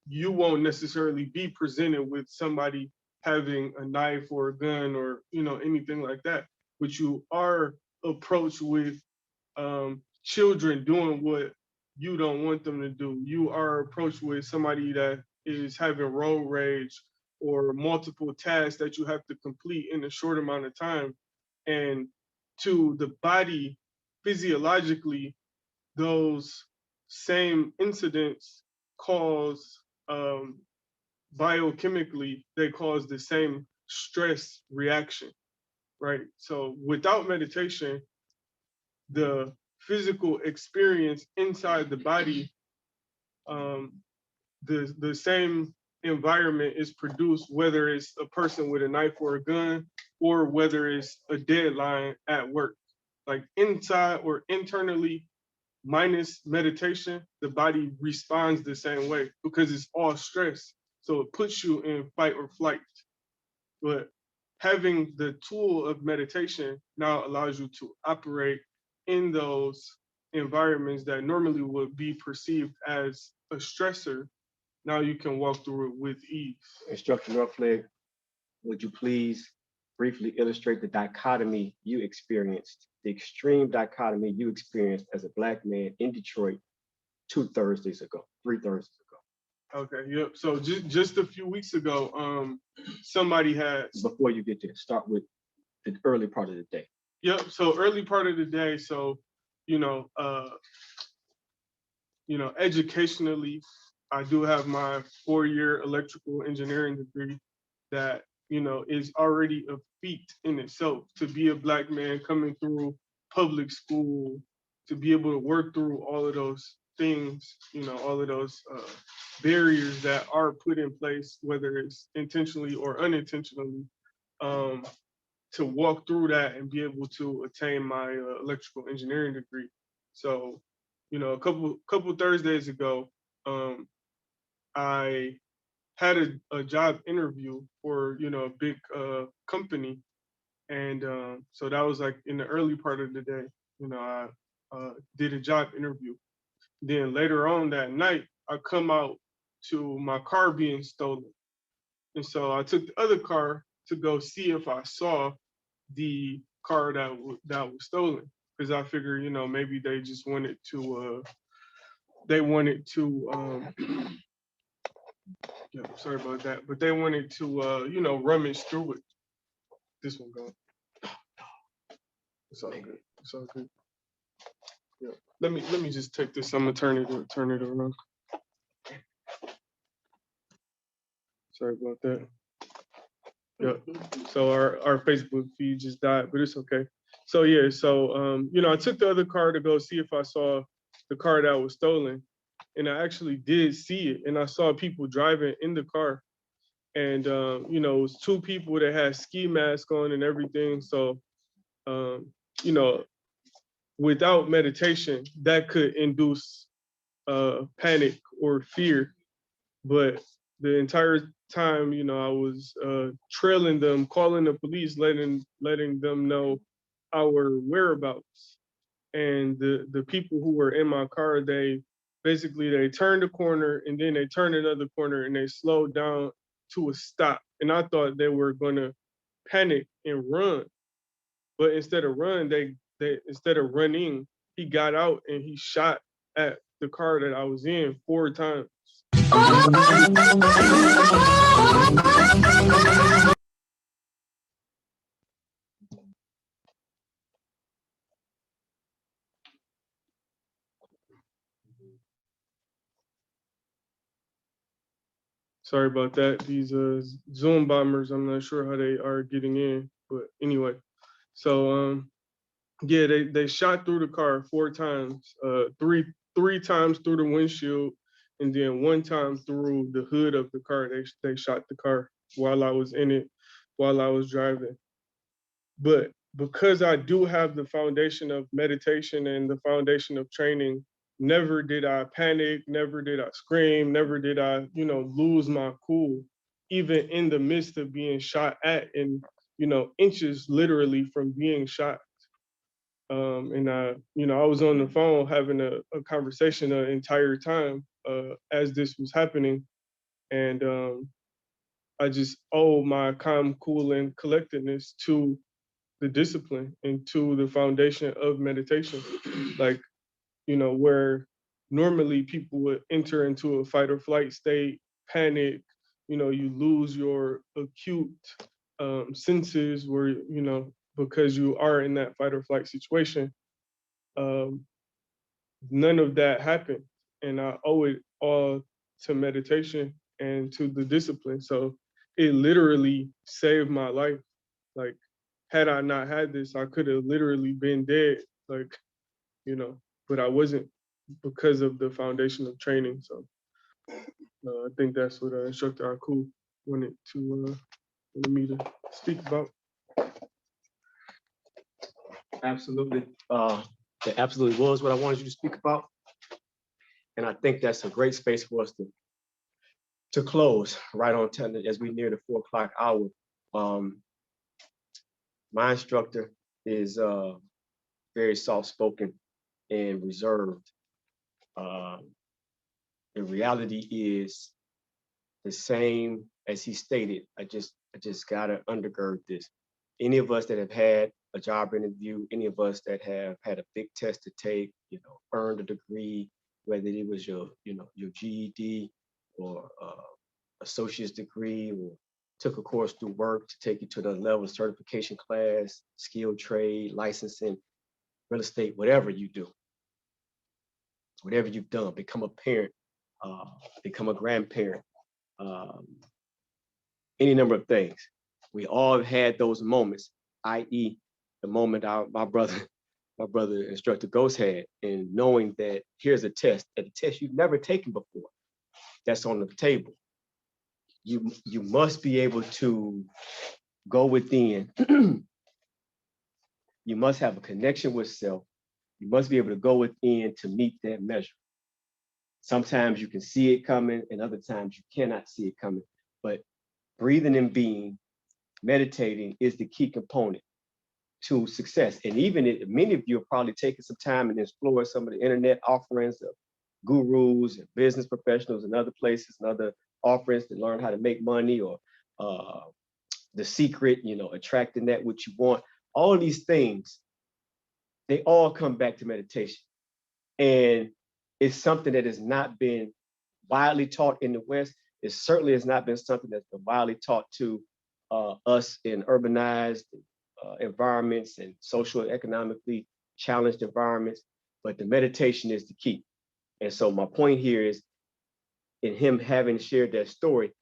you won't necessarily be presented with somebody having a knife or a gun or anything like that, but you are approached with children doing what you don't want them to do. You are approached with somebody that is having road rage or multiple tasks that you have to complete in a short amount of time. And to the body, physiologically, those same incidents cause biochemically, they cause the same stress reaction, right? So without meditation, the physical experience inside the body, the same environment is produced, whether it's a person with a knife or a gun, or whether it's a deadline at work. Like inside or internally, minus meditation, the body responds the same way because it's all stress. So it puts you in fight or flight. But having the tool of meditation now allows you to operate in those environments that normally would be perceived as a stressor. Now you can walk through it with ease. Instructor Northleg, would you please briefly illustrate the dichotomy you experienced, the extreme dichotomy you experienced as a Black man in Detroit 3 Thursdays ago? Okay, yep. So just a few weeks ago, somebody had. Before you get there, start with the early part of the day. Yep. So early part of the day. So, educationally, I do have my 4-year electrical engineering degree that, is already a feat in itself to be a Black man coming through public school, to be able to work through all of those things, all of those barriers that are put in place, whether it's intentionally or unintentionally, to walk through that and be able to attain my electrical engineering degree. So, a couple Thursdays ago, I had a job interview for, a big company. And so that was like in the early part of the day, I did a job interview. Then later on that night, I come out to my car being stolen. And so I took the other car to go see if I saw the car that was stolen. because I figure, you know, maybe they just wanted to, yeah, sorry about that, but they wanted to, you know, rummage through it. This one gone. It's all good. It's all good. Yeah. Let me just take this. I'm gonna turn it around. Sorry about that. Yeah. So our Facebook feed just died, but it's okay. So yeah, so you know, I took the other car to go see if I saw the car that was stolen. And I actually did see it, and I saw people driving in the car. And you know, it was two people that had ski masks on and everything. So you know, without meditation, that could induce panic or fear. But the entire time, you know, I was trailing them, calling the police, letting them know our whereabouts. And the people who were in my car, they turned the corner and then they turned another corner and they slowed down to a stop. And I thought they were gonna panic and run, but instead of instead of running, he got out and he shot at the car that I was in 4 times. Sorry about that. These Zoom bombers, I'm not sure how they are getting in, but anyway. So yeah, they shot through the car 4 times, three times through the windshield, and then 1 time through the hood of the car. They shot the car while I was in it, while I was driving. But because I do have the foundation of meditation and the foundation of training, never did I panic, never did I scream, never did I, you know, lose my cool, even in the midst of being shot at and, you know, inches literally from being shot. And you know, I was on the phone having a conversation the entire time as this was happening. And I just owe my calm, cool, and collectedness to the discipline and to the foundation of meditation. Like, you know, where normally people would enter into a fight or flight state, panic, you know, you lose your acute senses where, you know, because you are in that fight or flight situation. None of that happened. And I owe it all to meditation and to the discipline. So it literally saved my life. Like, had I not had this, I could have literally been dead, like, you know, but I wasn't because of the foundation of training. So I think that's what Instructor Aku wanted me to speak about. Absolutely. That absolutely was what I wanted you to speak about. And I think that's a great space for us to close right on time as we near the 4 o'clock hour. My instructor is very soft-spoken and reserved. The reality is the same as he stated. I just gotta undergird this. Any of us that have had a job interview, any of us that have had a big test to take, you know, earned a degree, whether it was your GED or associate's degree, or took a course through work to take you to the level of certification class, skilled trade, licensing, real estate, whatever you do, whatever you've done, become a parent, become a grandparent, any number of things. We all have had those moments, i.e. the moment my brother Instructor Ghost had, in knowing that here's a test, a test you've never taken before, that's on the table. You must be able to go within. You must have a connection with self. You must be able to go within to meet that measure. Sometimes you can see it coming, and other times you cannot see it coming. But breathing and being, meditating is the key component to success. And even if many of you are probably taking some time and explore some of the internet offerings of gurus and business professionals and other places and other offerings to learn how to make money, or The Secret, you know, attracting that which you want. All of these things they all come back to meditation. And it's something that has not been widely taught in the West. It certainly has not been something that's been widely taught to us in urbanized environments and social economically challenged environments, but the meditation is the key. And so my point here is, in him having shared that story,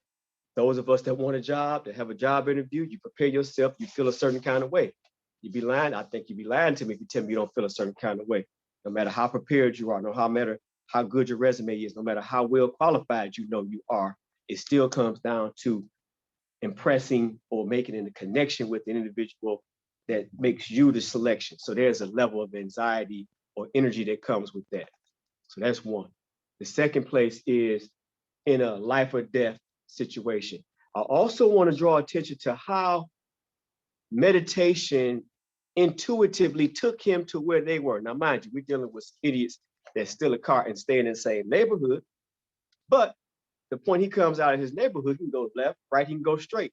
those of us that want a job, that have a job interview, you prepare yourself, you feel a certain kind of way. You'd be lying, I think you'd be lying to me if you tell me you don't feel a certain kind of way. No matter how prepared you are, no matter how good your resume is, no matter how well qualified you know you are, it still comes down to impressing or making a connection with an individual that makes you the selection. So there's a level of anxiety or energy that comes with that. So that's one. The second place is in a life or death situation. I also want to draw attention to how meditation intuitively took him to where they were. Now, mind you, we're dealing with idiots that steal a car and stay in the same neighborhood. But the point, he comes out of his neighborhood, he can go left, right, he can go straight.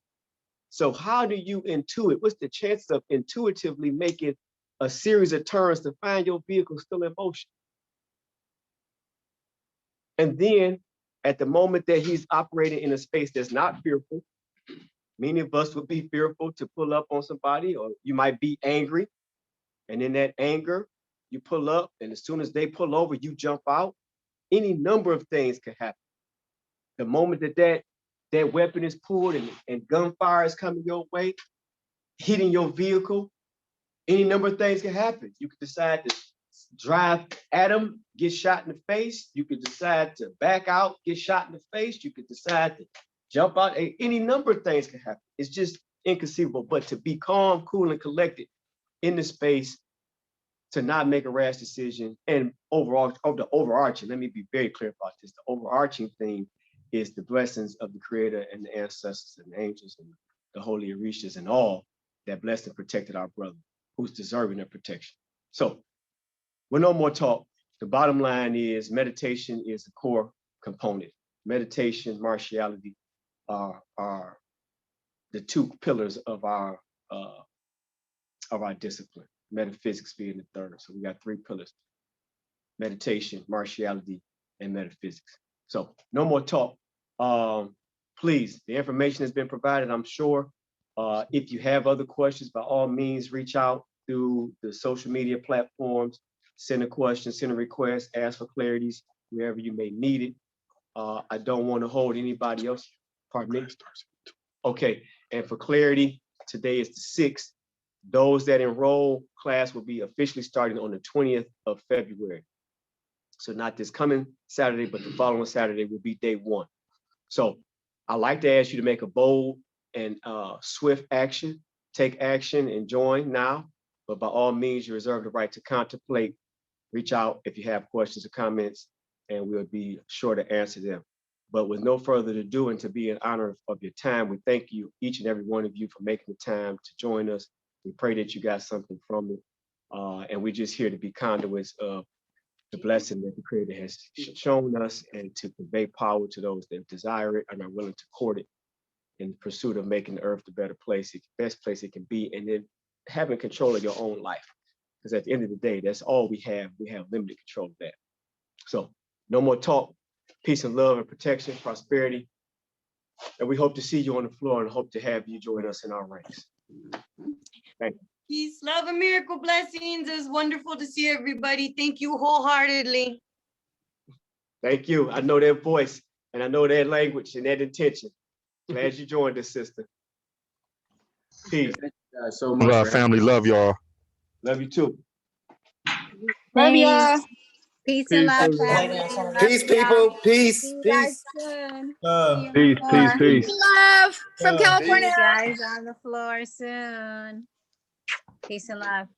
So how do you intuit? What's the chance of intuitively making a series of turns to find your vehicle still in motion? And then at the moment that he's operating in a space that's not fearful, many of us would be fearful to pull up on somebody, or you might be angry. And in that anger, you pull up, and as soon as they pull over, you jump out. Any number of things could happen. The moment that weapon is pulled and gunfire is coming your way, hitting your vehicle, any number of things can happen. You could decide to drive at them, get shot in the face. You could decide to back out, get shot in the face. You could decide to jump out. Any number of things can happen. It's just inconceivable. But to be calm, cool, and collected in the space, to not make a rash decision, and overall, the overarching, let me be very clear about this. The overarching theme is the blessings of the Creator and the ancestors and the angels and the holy Orishas and all that blessed and protected our brother, who's deserving of protection. So, with no more talk, the bottom line is meditation is the core component. Meditation, martiality are the two pillars of our discipline. Metaphysics being the third. So we got three pillars: meditation, martiality, and metaphysics. So no more talk. Please, the information has been provided, I'm sure. If you have other questions, by all means, reach out through the social media platforms, send a question, send a request, ask for clarities, wherever you may need it. I don't want to hold anybody else. Pardon me? Okay, and for clarity, today is the 6th. Those that enroll, class will be officially starting on the 20th of February. So not this coming Saturday, but the following Saturday will be day 1. So I'd like to ask you to make a bold and swift action, take action and join now. But by all means, you reserve the right to contemplate, reach out if you have questions or comments, and we'll be sure to answer them. But with no further ado, and to be in honor of your time, we thank you, each and every one of you, for making the time to join us. We pray that you got something from it. And we're just here to be conduits of the blessing that the Creator has shown us, and to convey power to those that desire it and are willing to court it in the pursuit of making the earth the better place, the best place it can be, and then having control of your own life. Because at the end of the day, that's all we have. We have limited control of that. So no more talk. Peace and love and protection, prosperity. And we hope to see you on the floor and hope to have you join us in our ranks. Thank you. Peace, love, and miracle blessings. It's wonderful to see everybody. Thank you wholeheartedly. Thank you. I know their voice and I know their language and that intention. Glad you joined us, sister. Peace. Thank you guys so much. Love, family, love y'all. Love you too. Love y'all. Peace and love, everybody. family. Love Peace, y'all. people. Peace. See you Peace. guys soon. Peace, peace, Peace peace. and love from California. See you guys on the floor soon. Peace and love.